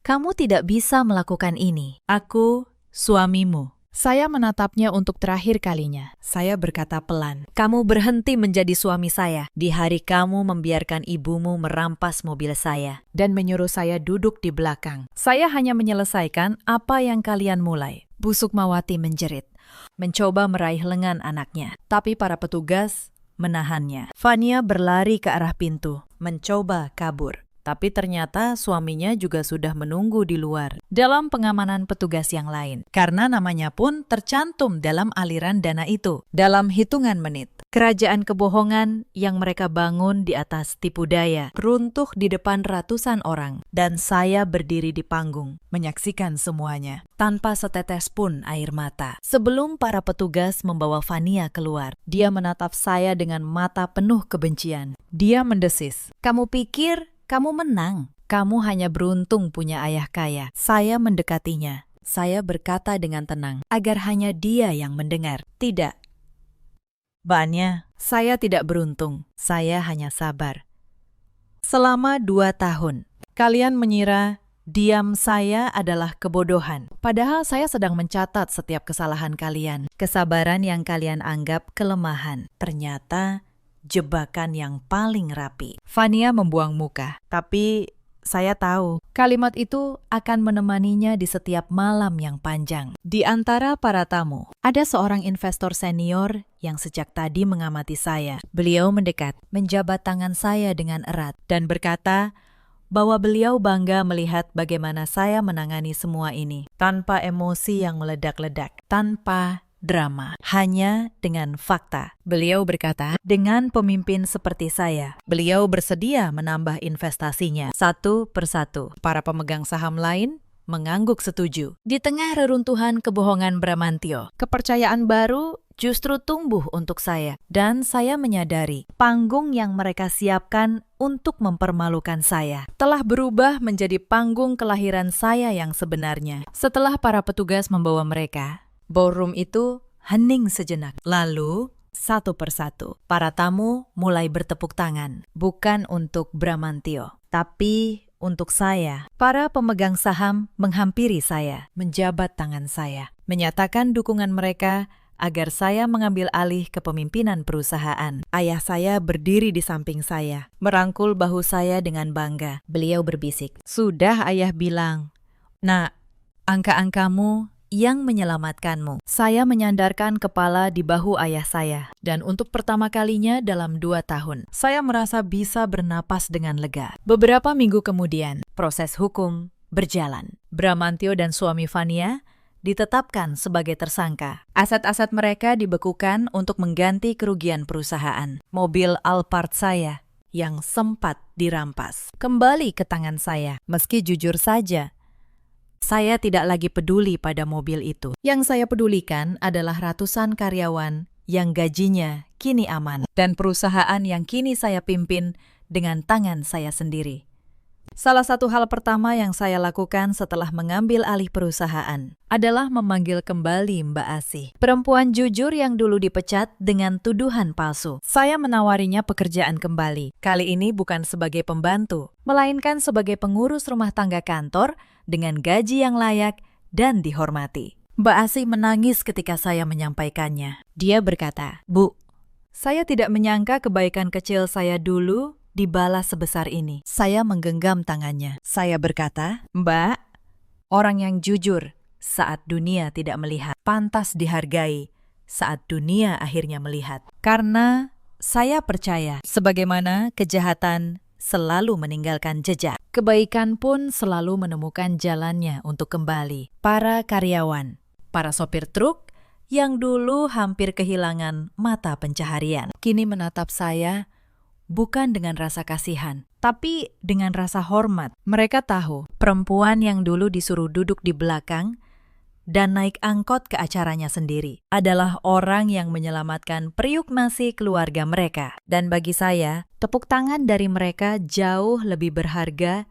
kamu tidak bisa melakukan ini. Aku suamimu." Saya menatapnya untuk terakhir kalinya. Saya berkata pelan, "Kamu berhenti menjadi suami saya di hari kamu membiarkan ibumu merampas mobil saya dan menyuruh saya duduk di belakang. Saya hanya menyelesaikan apa yang kalian mulai." Busuk Mawati menjerit, mencoba meraih lengan anaknya, tapi para petugas menahannya. Fania berlari ke arah pintu, mencoba kabur. Tapi ternyata suaminya juga sudah menunggu di luar dalam pengamanan petugas yang lain. Karena namanya pun tercantum dalam aliran dana itu. Dalam hitungan menit, kerajaan kebohongan yang mereka bangun di atas tipu daya runtuh di depan ratusan orang. Dan saya berdiri di panggung, menyaksikan semuanya, tanpa setetes pun air mata. Sebelum para petugas membawa Fania keluar, dia menatap saya dengan mata penuh kebencian. Dia mendesis, "Kamu pikir kamu menang? Kamu hanya beruntung punya ayah kaya." Saya mendekatinya. Saya berkata dengan tenang, agar hanya dia yang mendengar. "Tidak, Mbaknya, saya tidak beruntung. Saya hanya sabar. Selama 2 tahun, kalian mengira diam saya adalah kebodohan. Padahal saya sedang mencatat setiap kesalahan kalian. Kesabaran yang kalian anggap kelemahan. Ternyata jebakan yang paling rapi." Fania membuang muka. "Tapi saya tahu kalimat itu akan menemaninya di setiap malam yang panjang." Di antara para tamu, ada seorang investor senior yang sejak tadi mengamati saya. Beliau mendekat, menjabat tangan saya dengan erat, dan berkata bahwa beliau bangga melihat bagaimana saya menangani semua ini, tanpa emosi yang meledak-ledak, tanpa drama, hanya dengan fakta. Beliau berkata, dengan pemimpin seperti saya, beliau bersedia menambah investasinya satu persatu. Para pemegang saham lain mengangguk setuju. Di tengah reruntuhan kebohongan Bramantio, kepercayaan baru justru tumbuh untuk saya. Dan saya menyadari panggung yang mereka siapkan untuk mempermalukan saya telah berubah menjadi panggung kelahiran saya yang sebenarnya. Setelah para petugas membawa mereka, ballroom itu hening sejenak. Lalu, satu persatu, para tamu mulai bertepuk tangan. Bukan untuk Bramantio, tapi untuk saya. Para pemegang saham menghampiri saya, menjabat tangan saya, menyatakan dukungan mereka agar saya mengambil alih kepemimpinan perusahaan. Ayah saya berdiri di samping saya, merangkul bahu saya dengan bangga. Beliau berbisik, "Sudah ayah bilang, nak, angka-angkamu yang menyelamatkanmu." Saya menyandarkan kepala di bahu ayah saya, dan untuk pertama kalinya dalam 2 tahun, saya merasa bisa bernapas dengan lega. Beberapa minggu kemudian, proses hukum berjalan. Bramantio dan suami Fania ditetapkan sebagai tersangka. Aset-aset mereka dibekukan untuk mengganti kerugian perusahaan. Mobil Alphard saya yang sempat dirampas kembali ke tangan saya, meski jujur saja, saya tidak lagi peduli pada mobil itu. Yang saya pedulikan adalah ratusan karyawan yang gajinya kini aman, dan perusahaan yang kini saya pimpin dengan tangan saya sendiri. Salah satu hal pertama yang saya lakukan setelah mengambil alih perusahaan adalah memanggil kembali Mbak Asih, perempuan jujur yang dulu dipecat dengan tuduhan palsu. Saya menawarinya pekerjaan kembali. Kali ini bukan sebagai pembantu, melainkan sebagai pengurus rumah tangga kantor dengan gaji yang layak dan dihormati. Mbak Asih menangis ketika saya menyampaikannya. Dia berkata, "Bu, saya tidak menyangka kebaikan kecil saya dulu dibalas sebesar ini." Saya menggenggam tangannya. Saya berkata, "Mbak, orang yang jujur saat dunia tidak melihat, pantas dihargai saat dunia akhirnya melihat." Karena saya percaya, sebagaimana kejahatan selalu meninggalkan jejak. Kebaikan pun selalu menemukan jalannya untuk kembali. Para karyawan, para sopir truk yang dulu hampir kehilangan mata pencaharian, kini menatap saya bukan dengan rasa kasihan, tapi dengan rasa hormat. Mereka tahu perempuan yang dulu disuruh duduk di belakang dan naik angkot ke acaranya sendiri adalah orang yang menyelamatkan periuk nasi keluarga mereka. Dan bagi saya, tepuk tangan dari mereka jauh lebih berharga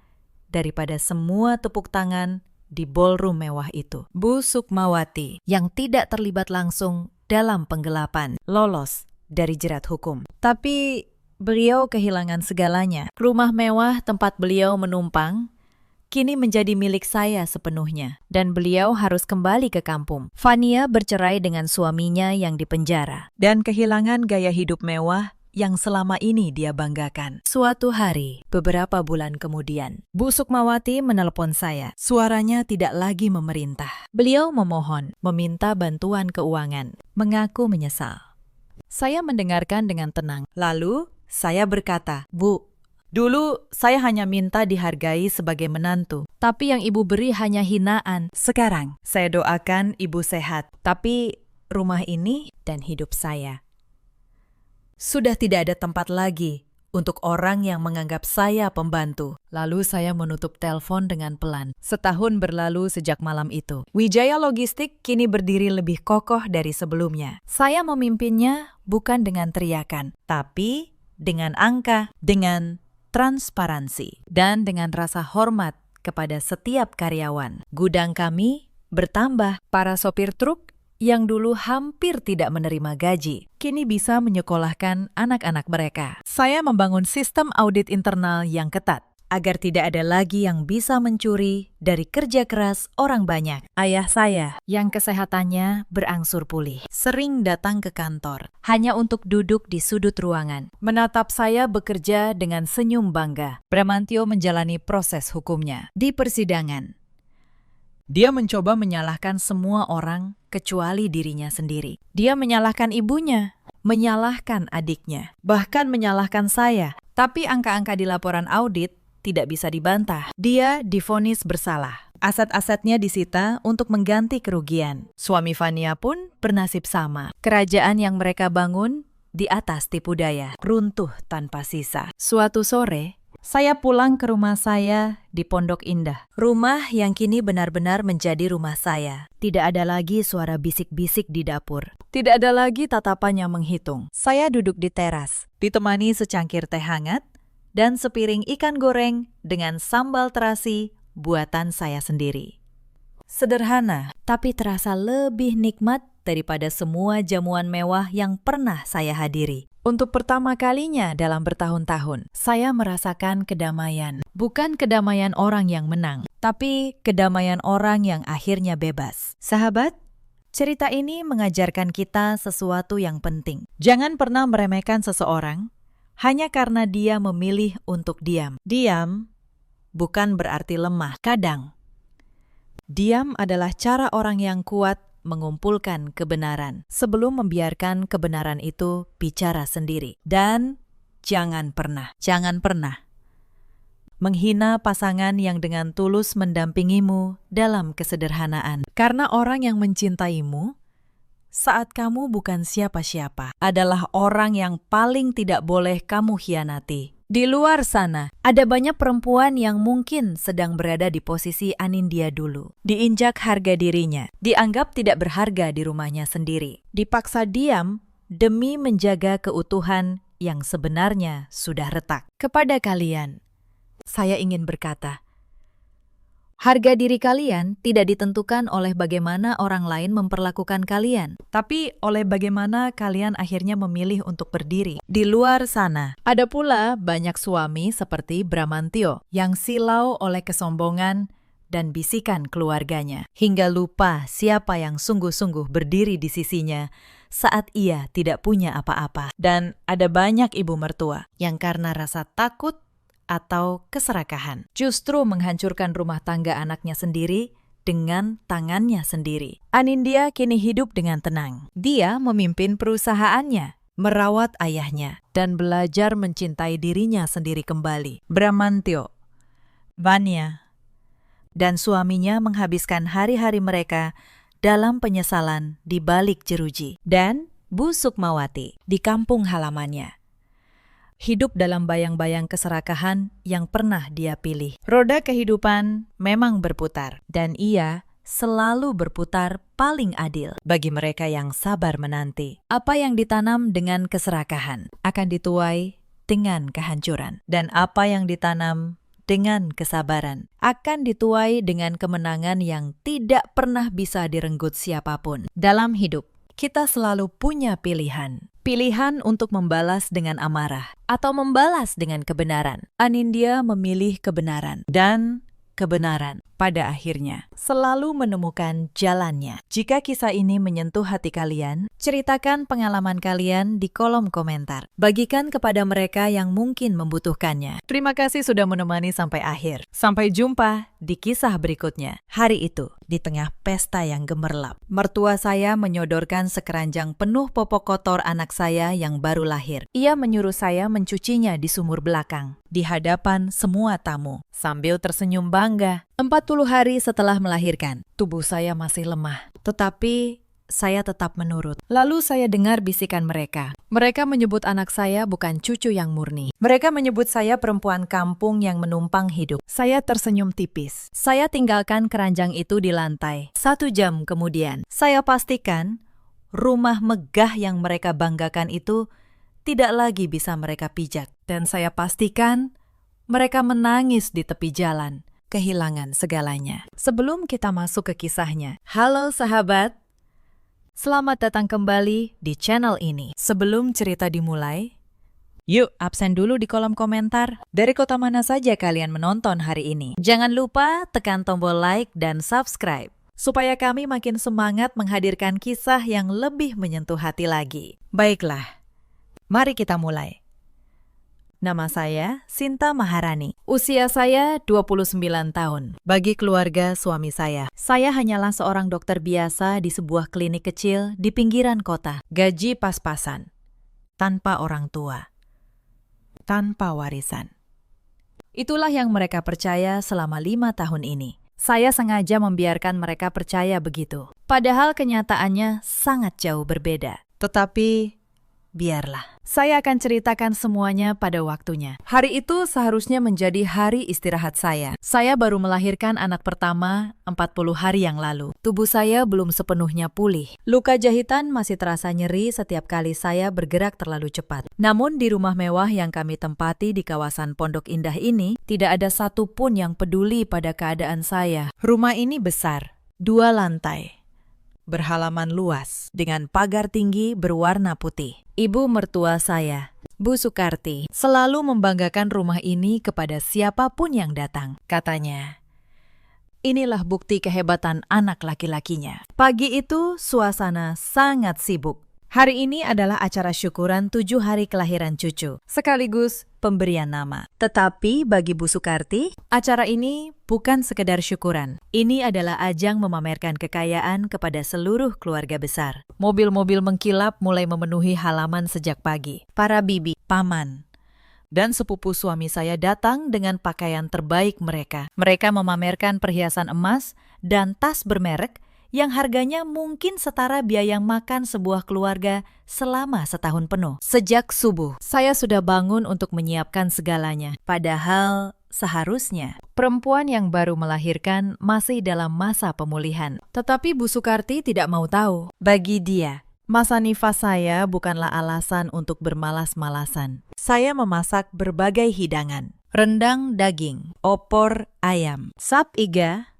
daripada semua tepuk tangan di ballroom mewah itu. Bu Sukmawati yang tidak terlibat langsung dalam penggelapan lolos dari jerat hukum. Tapi beliau kehilangan segalanya. Rumah mewah tempat beliau menumpang kini menjadi milik saya sepenuhnya, dan beliau harus kembali ke kampung. Fania bercerai dengan suaminya yang dipenjara, dan kehilangan gaya hidup mewah yang selama ini dia banggakan. Suatu hari, beberapa bulan kemudian, Bu Sukmawati menelpon saya. Suaranya tidak lagi memerintah. Beliau memohon, meminta bantuan keuangan, mengaku menyesal. Saya mendengarkan dengan tenang. Lalu, saya berkata, "Bu, dulu saya hanya minta dihargai sebagai menantu, tapi yang ibu beri hanya hinaan. Sekarang saya doakan ibu sehat, tapi rumah ini dan hidup saya sudah tidak ada tempat lagi untuk orang yang menganggap saya pembantu." Lalu saya menutup telepon dengan pelan. Setahun berlalu sejak malam itu. Wijaya Logistik kini berdiri lebih kokoh dari sebelumnya. Saya memimpinnya bukan dengan teriakan, tapi dengan angka, dengan transparansi, dan dengan rasa hormat kepada setiap karyawan. Gudang kami bertambah. Para sopir truk yang dulu hampir tidak menerima gaji, kini bisa menyekolahkan anak-anak mereka. Saya membangun sistem audit internal yang ketat, agar tidak ada lagi yang bisa mencuri dari kerja keras orang banyak. Ayah saya, yang kesehatannya berangsur pulih, sering datang ke kantor, hanya untuk duduk di sudut ruangan, menatap saya bekerja dengan senyum bangga. Bramantio menjalani proses hukumnya. Di persidangan, dia mencoba menyalahkan semua orang kecuali dirinya sendiri. Dia menyalahkan ibunya, menyalahkan adiknya, bahkan menyalahkan saya. Tapi angka-angka di laporan audit tidak bisa dibantah. Dia divonis bersalah. Aset-asetnya disita untuk mengganti kerugian. Suami Fania pun bernasib sama. Kerajaan yang mereka bangun di atas tipu daya, runtuh tanpa sisa. Suatu sore, saya pulang ke rumah saya di Pondok Indah. Rumah yang kini benar-benar menjadi rumah saya. Tidak ada lagi suara bisik-bisik di dapur. Tidak ada lagi tatapan yang menghitung. Saya duduk di teras, ditemani secangkir teh hangat dan sepiring ikan goreng dengan sambal terasi buatan saya sendiri. Sederhana, tapi terasa lebih nikmat daripada semua jamuan mewah yang pernah saya hadiri. Untuk pertama kalinya dalam bertahun-tahun, saya merasakan kedamaian. Bukan kedamaian orang yang menang, tapi kedamaian orang yang akhirnya bebas. Sahabat, cerita ini mengajarkan kita sesuatu yang penting. Jangan pernah meremehkan seseorang hanya karena dia memilih untuk diam. Diam bukan berarti lemah. Kadang, diam adalah cara orang yang kuat mengumpulkan kebenaran sebelum membiarkan kebenaran itu bicara sendiri. Dan jangan pernah menghina pasangan yang dengan tulus mendampingimu dalam kesederhanaan. Karena orang yang mencintaimu saat kamu bukan siapa-siapa adalah orang yang paling tidak boleh kamu hianati. Di luar sana, ada banyak perempuan yang mungkin sedang berada di posisi Anindya dulu. Diinjak harga dirinya, dianggap tidak berharga di rumahnya sendiri. Dipaksa diam demi menjaga keutuhan yang sebenarnya sudah retak. Kepada kalian, saya ingin berkata, harga diri kalian tidak ditentukan oleh bagaimana orang lain memperlakukan kalian, tapi oleh bagaimana kalian akhirnya memilih untuk berdiri. Di luar sana, ada pula banyak suami seperti Bramantio yang silau oleh kesombongan dan bisikan keluarganya, hingga lupa siapa yang sungguh-sungguh berdiri di sisinya saat ia tidak punya apa-apa. Dan ada banyak ibu mertua yang karena rasa takut atau keserakahan justru menghancurkan rumah tangga anaknya sendiri dengan tangannya sendiri. Anindya kini hidup dengan tenang. Dia memimpin perusahaannya, merawat ayahnya, dan belajar mencintai dirinya sendiri kembali. Bramantyo, Vanya, dan suaminya menghabiskan hari-hari mereka dalam penyesalan di balik jeruji. Dan Bu Sukmawati di kampung halamannya. Hidup dalam bayang-bayang keserakahan yang pernah dia pilih. Roda kehidupan memang berputar, dan ia selalu berputar paling adil bagi mereka yang sabar menanti. Apa yang ditanam dengan keserakahan akan dituai dengan kehancuran, dan apa yang ditanam dengan kesabaran akan dituai dengan kemenangan yang tidak pernah bisa direnggut siapapun. Dalam hidup, kita selalu punya pilihan. Pilihan untuk membalas dengan amarah atau membalas dengan kebenaran. Anindya memilih kebenaran, dan kebenaran pada akhirnya selalu menemukan jalannya. Jika kisah ini menyentuh hati kalian, ceritakan pengalaman kalian di kolom komentar. Bagikan kepada mereka yang mungkin membutuhkannya. Terima kasih sudah menemani sampai akhir. Sampai jumpa di kisah berikutnya. Hari itu, di tengah pesta yang gemerlap, mertua saya menyodorkan sekeranjang penuh popok kotor anak saya yang baru lahir. Ia menyuruh saya mencucinya di sumur belakang, di hadapan semua tamu, sambil tersenyum bangga. 40 hari setelah melahirkan, tubuh saya masih lemah, tetapi saya tetap menurut. Lalu saya dengar bisikan mereka. Mereka menyebut anak saya bukan cucu yang murni. Mereka menyebut saya perempuan kampung yang menumpang hidup. Saya tersenyum tipis. Saya tinggalkan keranjang itu di lantai. 1 jam kemudian, saya pastikan rumah megah yang mereka banggakan itu tidak lagi bisa mereka pijak. Dan saya pastikan mereka menangis di tepi jalan, kehilangan segalanya. Sebelum kita masuk ke kisahnya, halo sahabat, selamat datang kembali di channel ini. Sebelum cerita dimulai, yuk absen dulu di kolom komentar. Dari kota mana saja kalian menonton hari ini? Jangan lupa tekan tombol like dan subscribe, supaya kami makin semangat menghadirkan kisah yang lebih menyentuh hati lagi. Baiklah, mari kita mulai. Nama saya Sinta Maharani. Usia saya 29 tahun. Bagi keluarga suami saya hanyalah seorang dokter biasa di sebuah klinik kecil di pinggiran kota. Gaji pas-pasan, tanpa orang tua, tanpa warisan. Itulah yang mereka percaya selama 5 tahun ini. Saya sengaja membiarkan mereka percaya begitu. Padahal kenyataannya sangat jauh berbeda. Tetapi biarlah. Saya akan ceritakan semuanya pada waktunya. Hari itu seharusnya menjadi hari istirahat saya. Saya baru melahirkan anak pertama 40 hari yang lalu. Tubuh saya belum sepenuhnya pulih. Luka jahitan masih terasa nyeri setiap kali saya bergerak terlalu cepat. Namun di rumah mewah yang kami tempati di kawasan Pondok Indah ini, tidak ada satupun yang peduli pada keadaan saya. Rumah ini besar, 2 lantai, berhalaman luas, dengan pagar tinggi berwarna putih. Ibu mertua saya, Bu Sukarti, selalu membanggakan rumah ini kepada siapapun yang datang. Katanya, inilah bukti kehebatan anak laki-lakinya. Pagi itu suasana sangat sibuk. Hari ini adalah acara syukuran 7 hari kelahiran cucu, sekaligus pemberian nama. Tetapi bagi Bu Sukarti, acara ini bukan sekedar syukuran. Ini adalah ajang memamerkan kekayaan kepada seluruh keluarga besar. Mobil-mobil mengkilap mulai memenuhi halaman sejak pagi. Para bibi, paman, dan sepupu suami saya datang dengan pakaian terbaik mereka. Mereka memamerkan perhiasan emas dan tas bermerek yang harganya mungkin setara biaya makan sebuah keluarga selama setahun penuh. Sejak subuh, saya sudah bangun untuk menyiapkan segalanya. Padahal seharusnya perempuan yang baru melahirkan masih dalam masa pemulihan. Tetapi Bu Sukarti tidak mau tahu. Bagi dia, masa nifas saya bukanlah alasan untuk bermalas-malasan. Saya memasak berbagai hidangan. Rendang daging, opor ayam, sap iga,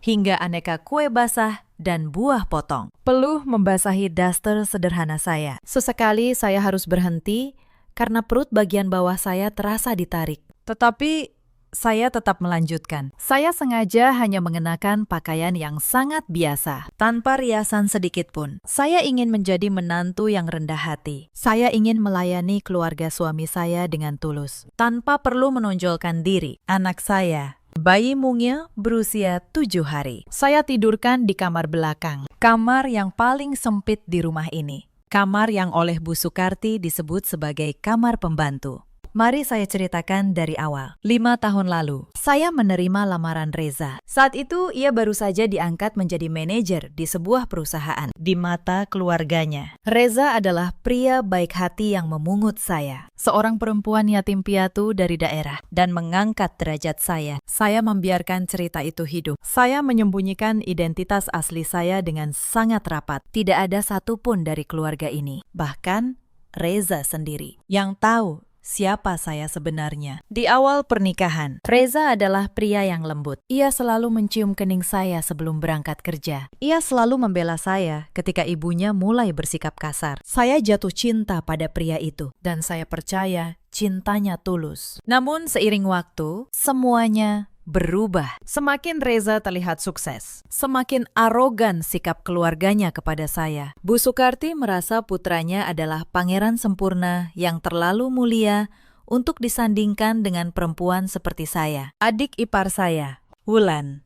hingga aneka kue basah dan buah potong. Peluh membasahi daster sederhana saya. Sesekali saya harus berhenti karena perut bagian bawah saya terasa ditarik. Tetapi saya tetap melanjutkan. Saya sengaja hanya mengenakan pakaian yang sangat biasa, tanpa riasan sedikit pun. Saya ingin menjadi menantu yang rendah hati. Saya ingin melayani keluarga suami saya dengan tulus, tanpa perlu menonjolkan diri. Anak saya, bayi mungil berusia 7 hari. Saya tidurkan di kamar belakang, kamar yang paling sempit di rumah ini. Kamar yang oleh Bu Sukarti disebut sebagai kamar pembantu. Mari saya ceritakan dari awal. 5 tahun lalu, saya menerima lamaran Reza. Saat itu, ia baru saja diangkat menjadi manajer di sebuah perusahaan. Di mata keluarganya, Reza adalah pria baik hati yang memungut saya. Seorang perempuan yatim piatu dari daerah dan mengangkat derajat saya. Saya membiarkan cerita itu hidup. Saya menyembunyikan identitas asli saya dengan sangat rapat. Tidak ada satupun dari keluarga ini, bahkan Reza sendiri, yang tahu siapa saya sebenarnya. Di awal pernikahan, Reza adalah pria yang lembut. Ia selalu mencium kening saya sebelum berangkat kerja. Ia selalu membela saya ketika ibunya mulai bersikap kasar. Saya jatuh cinta pada pria itu, dan saya percaya cintanya tulus. Namun seiring waktu, semuanya berubah. Semakin Reza terlihat sukses, semakin arogan sikap keluarganya kepada saya. Bu Sukarti merasa putranya adalah pangeran sempurna yang terlalu mulia untuk disandingkan dengan perempuan seperti saya. Adik ipar saya, Wulan,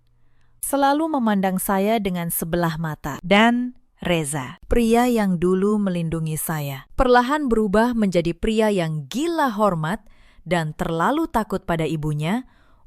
selalu memandang saya dengan sebelah mata. Dan Reza, pria yang dulu melindungi saya, perlahan berubah menjadi pria yang gila hormat dan terlalu takut pada ibunya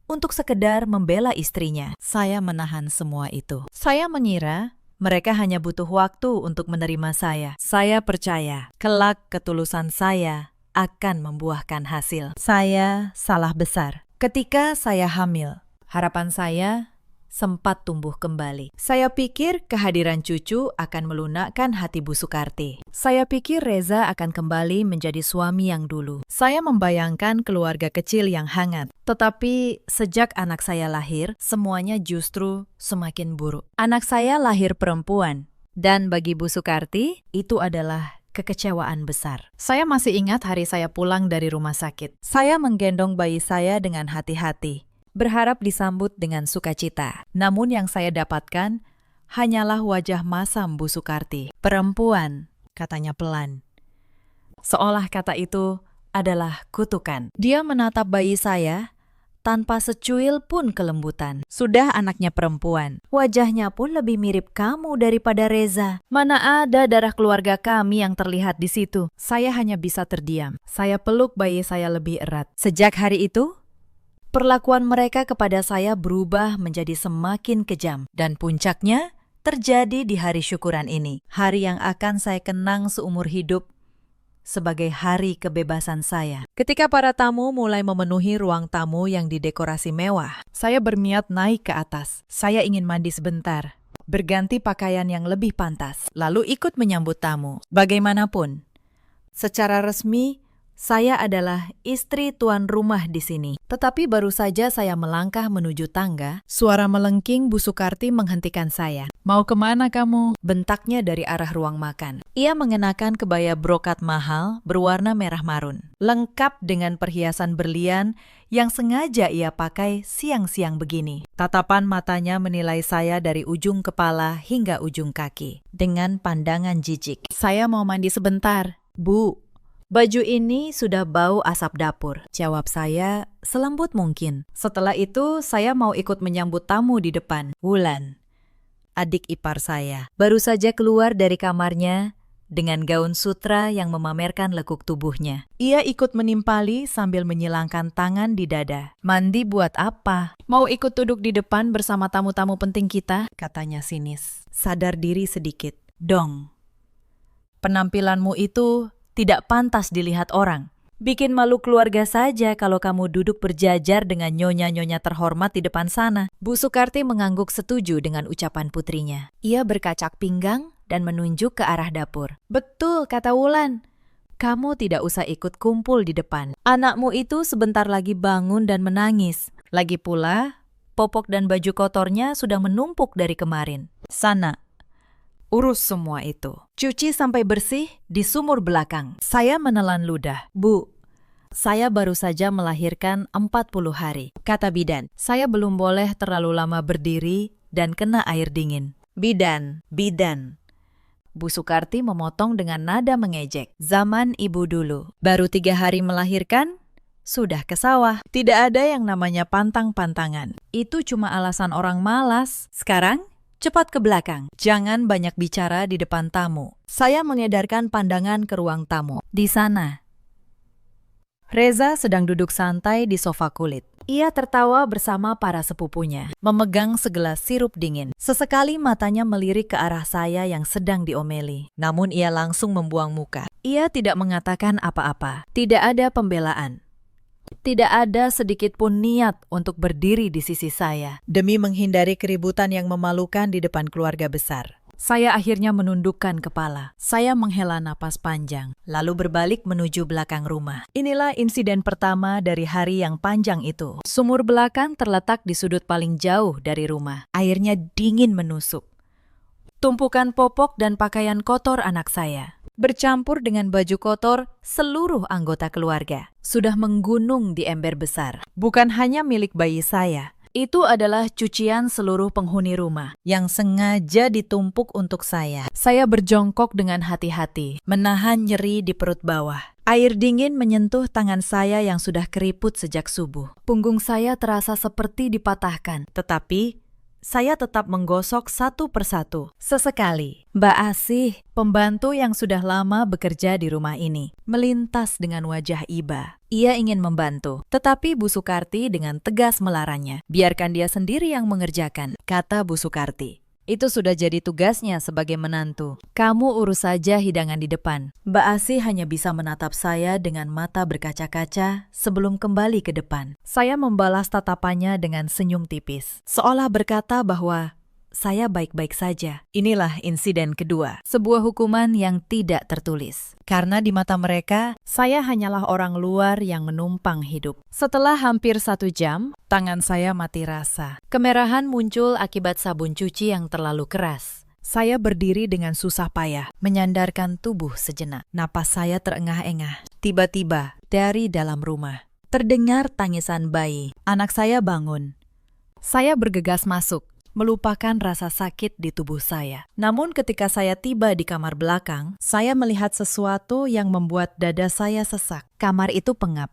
untuk sekedar membela istrinya. Saya menahan semua itu. Saya mengira mereka hanya butuh waktu untuk menerima saya. Saya percaya kelak ketulusan saya akan membuahkan hasil. Saya salah besar. Ketika saya hamil, harapan saya sempat tumbuh kembali. Saya pikir kehadiran cucu akan melunakkan hati Bu Sukarti. Saya pikir Reza akan kembali menjadi suami yang dulu. Saya membayangkan keluarga kecil yang hangat. Tetapi sejak anak saya lahir, semuanya justru semakin buruk. Anak saya lahir perempuan, dan bagi Bu Sukarti, itu adalah kekecewaan besar. Saya masih ingat hari saya pulang dari rumah sakit. Saya menggendong bayi saya dengan hati-hati, berharap disambut dengan sukacita. Namun yang saya dapatkan hanyalah wajah masam Bu Sukarti. Perempuan, katanya pelan. Seolah kata itu adalah kutukan. Dia menatap bayi saya tanpa secuil pun kelembutan. Sudah anaknya perempuan. Wajahnya pun lebih mirip kamu daripada Reza. Mana ada darah keluarga kami yang terlihat di situ. Saya hanya bisa terdiam. Saya peluk bayi saya lebih erat. Sejak hari itu, perlakuan mereka kepada saya berubah menjadi semakin kejam. Dan puncaknya terjadi di hari syukuran ini. Hari yang akan saya kenang seumur hidup sebagai hari kebebasan saya. Ketika para tamu mulai memenuhi ruang tamu yang didekorasi mewah, saya berniat naik ke atas. Saya ingin mandi sebentar, berganti pakaian yang lebih pantas, lalu ikut menyambut tamu. Bagaimanapun, secara resmi, saya adalah istri tuan rumah di sini. Tetapi baru saja saya melangkah menuju tangga, suara melengking Bu Sukarti menghentikan saya. "Mau kemana kamu?" bentaknya dari arah ruang makan. Ia mengenakan kebaya brokat mahal berwarna merah marun, lengkap dengan perhiasan berlian yang sengaja ia pakai siang-siang begini. Tatapan matanya menilai saya dari ujung kepala hingga ujung kaki, dengan pandangan jijik. "Saya mau mandi sebentar, Bu." "Baju ini sudah bau asap dapur," jawab saya selembut mungkin. Setelah itu, saya mau ikut menyambut tamu di depan. Wulan, adik ipar saya, baru saja keluar dari kamarnya dengan gaun sutra yang memamerkan lekuk tubuhnya. Ia ikut menimpali sambil menyilangkan tangan di dada. "Mandi buat apa? Mau ikut duduk di depan bersama tamu-tamu penting kita?" katanya sinis. Sadar diri sedikit. "Dong, penampilanmu itu tidak pantas dilihat orang. Bikin malu keluarga saja kalau kamu duduk berjajar dengan nyonya-nyonya terhormat di depan sana." Bu Sukarti mengangguk setuju dengan ucapan putrinya. Ia berkacak pinggang dan menunjuk ke arah dapur. "Betul," kata Wulan. "Kamu tidak usah ikut kumpul di depan. Anakmu itu sebentar lagi bangun dan menangis. Lagi pula, popok dan baju kotornya sudah menumpuk dari kemarin. Sana, urus semua itu. Cuci sampai bersih di sumur belakang." Saya menelan ludah. "Bu, saya baru saja melahirkan 40 hari, kata bidan. Saya belum boleh terlalu lama berdiri dan kena air dingin." "Bidan, bidan." Bu Sukarti memotong dengan nada mengejek. "Zaman ibu dulu, baru 3 hari melahirkan, sudah ke sawah. Tidak ada yang namanya pantang-pantangan. Itu cuma alasan orang malas. Sekarang, cepat ke belakang. Jangan banyak bicara di depan tamu. Saya mengedarkan pandangan ke ruang tamu. Di sana, Reza sedang duduk santai di sofa kulit. Ia tertawa bersama para sepupunya, memegang segelas sirup dingin. Sesekali matanya melirik ke arah saya yang sedang diomeli. Namun ia langsung membuang muka. Ia tidak mengatakan apa-apa. Tidak ada pembelaan. Tidak ada sedikit pun niat untuk berdiri di sisi saya, demi menghindari keributan yang memalukan di depan keluarga besar. Saya akhirnya menundukkan kepala. Saya menghela napas panjang, lalu berbalik menuju belakang rumah. Inilah insiden pertama dari hari yang panjang itu. Sumur belakang terletak di sudut paling jauh dari rumah. Airnya dingin menusuk. Tumpukan popok dan pakaian kotor anak saya bercampur dengan baju kotor seluruh anggota keluarga sudah menggunung di ember besar. Bukan hanya milik bayi saya. Itu adalah cucian seluruh penghuni rumah yang sengaja ditumpuk untuk saya. Saya berjongkok dengan hati-hati, menahan nyeri di perut bawah. Air dingin menyentuh tangan saya yang sudah keriput sejak subuh. Punggung saya terasa seperti dipatahkan, tetapi saya tetap menggosok satu persatu. Sesekali, Mbak Asih, pembantu yang sudah lama bekerja di rumah ini, melintas dengan wajah iba. Ia ingin membantu, tetapi Bu Sukarti dengan tegas melarangnya. Biarkan dia sendiri yang mengerjakan, kata Bu Sukarti. Itu sudah jadi tugasnya sebagai menantu. Kamu urus saja hidangan di depan. Mbak Asih hanya bisa menatap saya dengan mata berkaca-kaca sebelum kembali ke depan. Saya membalas tatapannya dengan senyum tipis, seolah berkata bahwa saya baik-baik saja. Inilah insiden kedua, sebuah hukuman yang tidak tertulis. Karena di mata mereka, saya hanyalah orang luar yang menumpang hidup. Setelah hampir 1 jam, tangan saya mati rasa. Kemerahan muncul akibat sabun cuci yang terlalu keras. Saya berdiri dengan susah payah, menyandarkan tubuh sejenak. Napas saya terengah-engah. Tiba-tiba, dari dalam rumah, terdengar tangisan bayi. Anak saya bangun. Saya bergegas masuk, melupakan rasa sakit di tubuh saya. Namun ketika saya tiba di kamar belakang, saya melihat sesuatu yang membuat dada saya sesak. Kamar itu pengap.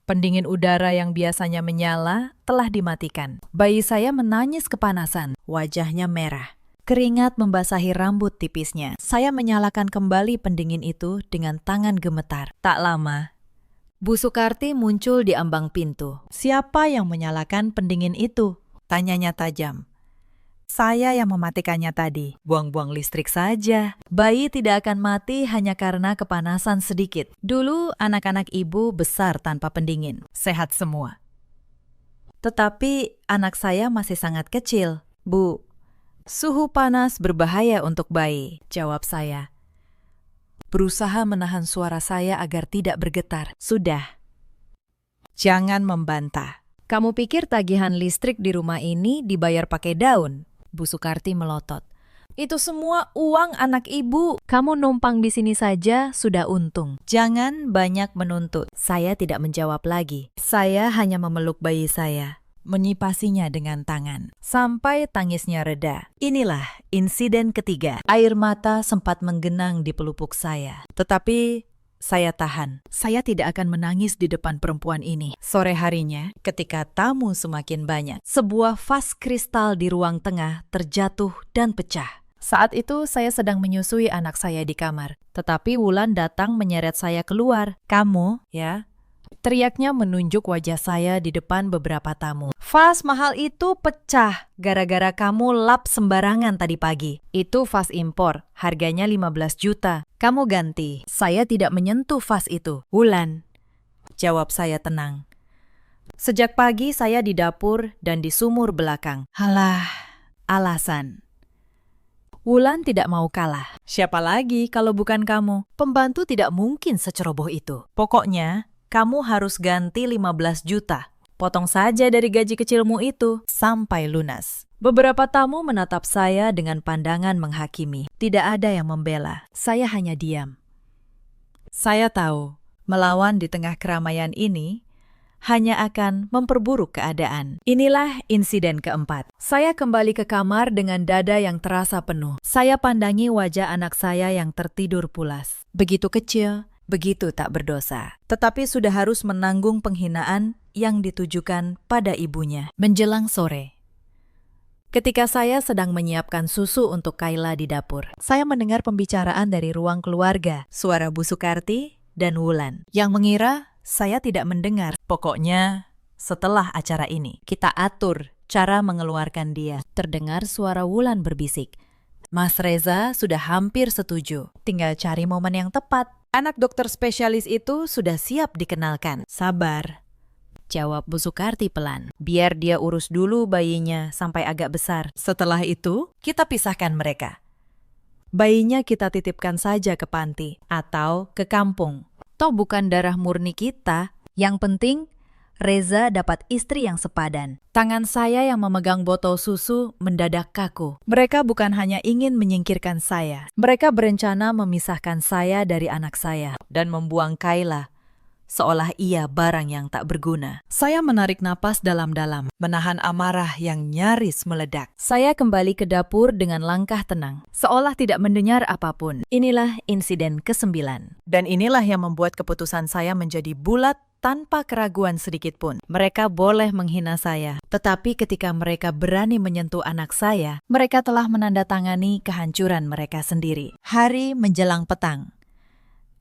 Pendingin udara yang biasanya menyala telah dimatikan. Bayi saya menangis kepanasan, wajahnya merah. Keringat membasahi rambut tipisnya. Saya menyalakan kembali pendingin itu dengan tangan gemetar. Tak lama, Bu Sukarti muncul di ambang pintu. Siapa yang menyalakan pendingin itu? Tanyanya tajam. Saya yang mematikannya tadi. Buang-buang listrik saja. Bayi tidak akan mati hanya karena kepanasan sedikit. Dulu anak-anak ibu besar tanpa pendingin. Sehat semua. Tetapi anak saya masih sangat kecil. Bu, suhu panas berbahaya untuk bayi, jawab saya. Berusaha menahan suara saya agar tidak bergetar. Sudah. Jangan membantah. Kamu pikir tagihan listrik di rumah ini dibayar pakai daun? Bu Sukarti melotot. Itu semua uang anak ibu. Kamu numpang di sini saja sudah untung. Jangan banyak menuntut. Saya tidak menjawab lagi. Saya hanya memeluk bayi saya, menyipasinya dengan tangan, sampai tangisnya reda. Inilah insiden ketiga. Air mata sempat menggenang di pelupuk saya. Tetapi saya tahan. Saya tidak akan menangis di depan perempuan ini. Sore harinya, ketika tamu semakin banyak, sebuah vas kristal di ruang tengah terjatuh dan pecah. Saat itu saya sedang menyusui anak saya di kamar. Tetapi Wulan datang menyeret saya keluar. Kamu, ya? Teriaknya menunjuk wajah saya di depan beberapa tamu. Vas mahal itu pecah gara-gara kamu lap sembarangan tadi pagi. Itu vas impor, harganya 15 juta. Kamu ganti. Saya tidak menyentuh vas itu. Wulan, jawab saya tenang. Sejak pagi saya di dapur dan di sumur belakang. Halah, alasan. Wulan tidak mau kalah. Siapa lagi kalau bukan kamu? Pembantu tidak mungkin seceroboh itu. Pokoknya, kamu harus ganti 15 juta. Potong saja dari gaji kecilmu itu sampai lunas. Beberapa tamu menatap saya dengan pandangan menghakimi. Tidak ada yang membela. Saya hanya diam. Saya tahu, melawan di tengah keramaian ini hanya akan memperburuk keadaan. Inilah insiden keempat. Saya kembali ke kamar dengan dada yang terasa penuh. Saya pandangi wajah anak saya yang tertidur pulas. Begitu kecil, begitu tak berdosa, tetapi sudah harus menanggung penghinaan yang ditujukan pada ibunya. Menjelang sore, Ketika saya sedang menyiapkan susu untuk Kayla di dapur, saya mendengar pembicaraan dari ruang keluarga, suara Bu Sukarti dan Wulan, yang mengira saya tidak mendengar. Pokoknya, setelah acara ini, kita atur cara mengeluarkan dia. Terdengar suara Wulan berbisik. Mas Reza sudah hampir setuju. Tinggal cari momen yang tepat. Anak dokter spesialis itu sudah siap dikenalkan. Sabar, jawab Bu Sukarti pelan. Biar dia urus dulu bayinya sampai agak besar. Setelah itu, kita pisahkan mereka. Bayinya kita titipkan saja ke panti atau ke kampung. Toh bukan darah murni kita. Yang penting, Reza dapat istri yang sepadan. Tangan saya yang memegang botol susu mendadak kaku. Mereka bukan hanya ingin menyingkirkan saya. Mereka berencana memisahkan saya dari anak saya dan membuang Kayla, seolah ia barang yang tak berguna. Saya menarik napas dalam-dalam, menahan amarah yang nyaris meledak. Saya kembali ke dapur dengan langkah tenang, seolah tidak mendengar apapun. Inilah insiden ke-9. Dan inilah yang membuat keputusan saya menjadi bulat tanpa keraguan sedikitpun. Mereka boleh menghina saya, tetapi ketika mereka berani menyentuh anak saya, mereka telah menandatangani kehancuran mereka sendiri. Hari menjelang petang.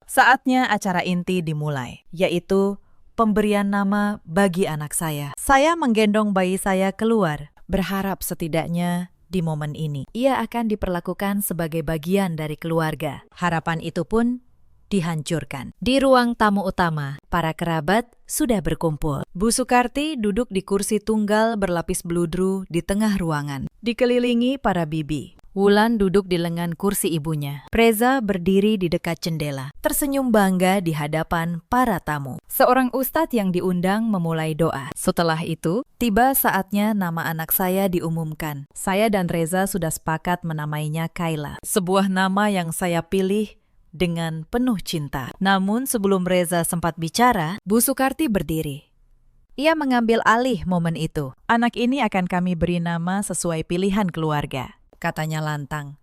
Saatnya acara inti dimulai, yaitu pemberian nama bagi anak saya. Saya menggendong bayi saya keluar, berharap setidaknya di momen ini ia akan diperlakukan sebagai bagian dari keluarga. Harapan itu pun dihancurkan. Di ruang tamu utama, para kerabat sudah berkumpul. Bu Sukarti duduk di kursi tunggal berlapis bludru di tengah ruangan, dikelilingi para bibi. Wulan duduk di lengan kursi ibunya. Reza berdiri di dekat jendela, tersenyum bangga di hadapan para tamu. Seorang ustadz yang diundang memulai doa. Setelah itu, tiba saatnya nama anak saya diumumkan. Saya dan Reza sudah sepakat menamainya Kayla, sebuah nama yang saya pilih dengan penuh cinta. Namun sebelum Reza sempat bicara, Bu Sukarti berdiri. Ia mengambil alih momen itu. Anak ini akan kami beri nama sesuai pilihan keluarga, katanya lantang.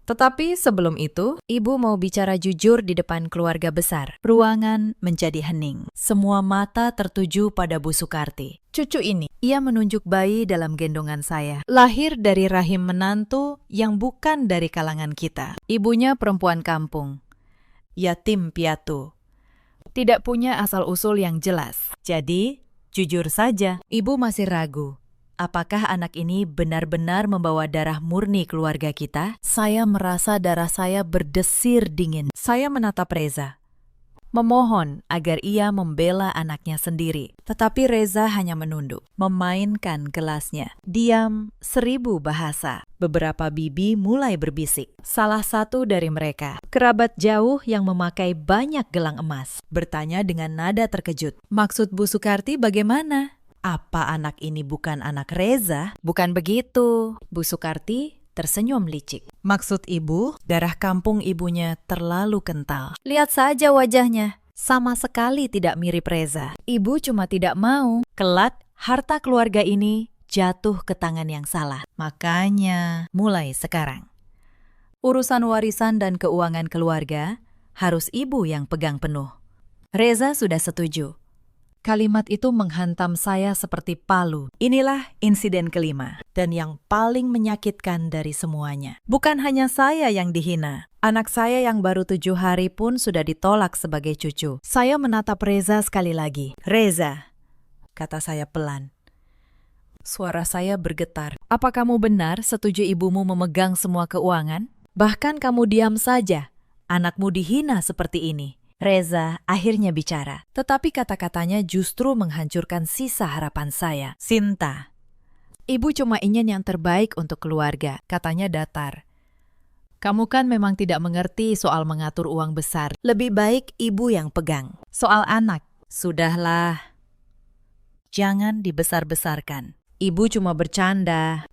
Tetapi sebelum itu, ibu mau bicara jujur di depan keluarga besar. Ruangan menjadi hening. Semua mata tertuju pada Bu Sukarti. Cucu ini, ia menunjuk bayi dalam gendongan saya. Lahir dari rahim menantu yang bukan dari kalangan kita. Ibunya perempuan kampung, yatim piatu, tidak punya asal-usul yang jelas. Jadi, jujur saja, ibu masih ragu. Apakah anak ini benar-benar membawa darah murni keluarga kita? Saya merasa darah saya berdesir dingin. Saya menatap Reza, memohon agar ia membela anaknya sendiri. Tetapi Reza hanya menunduk, memainkan gelasnya. Diam 1000 bahasa. Beberapa bibi mulai berbisik. Salah satu dari mereka, kerabat jauh yang memakai banyak gelang emas, bertanya dengan nada terkejut. Maksud Bu Sukarti bagaimana? Apa anak ini bukan anak Reza? Bukan begitu. Bu Sukarti tersenyum licik. Maksud ibu, darah kampung ibunya terlalu kental. Lihat saja wajahnya, sama sekali tidak mirip Reza. Ibu cuma tidak mau kelak harta keluarga ini jatuh ke tangan yang salah. Makanya, mulai sekarang, urusan warisan dan keuangan keluarga harus ibu yang pegang penuh. Reza sudah setuju. Kalimat itu menghantam saya seperti palu. Inilah insiden kelima, dan yang paling menyakitkan dari semuanya. Bukan hanya saya yang dihina. Anak saya yang baru 7 hari pun sudah ditolak sebagai cucu. Saya menatap Reza sekali lagi. Reza, kata saya pelan. Suara saya bergetar. Apa kamu benar setuju ibumu memegang semua keuangan? Bahkan kamu diam saja. Anakmu dihina seperti ini. Reza akhirnya bicara, tetapi kata-katanya justru menghancurkan sisa harapan saya. Sinta, ibu cuma ingin yang terbaik untuk keluarga, katanya datar. Kamu kan memang tidak mengerti soal mengatur uang besar. Lebih baik ibu yang pegang. Soal anak, sudahlah. Jangan dibesar-besarkan. Ibu cuma bercanda.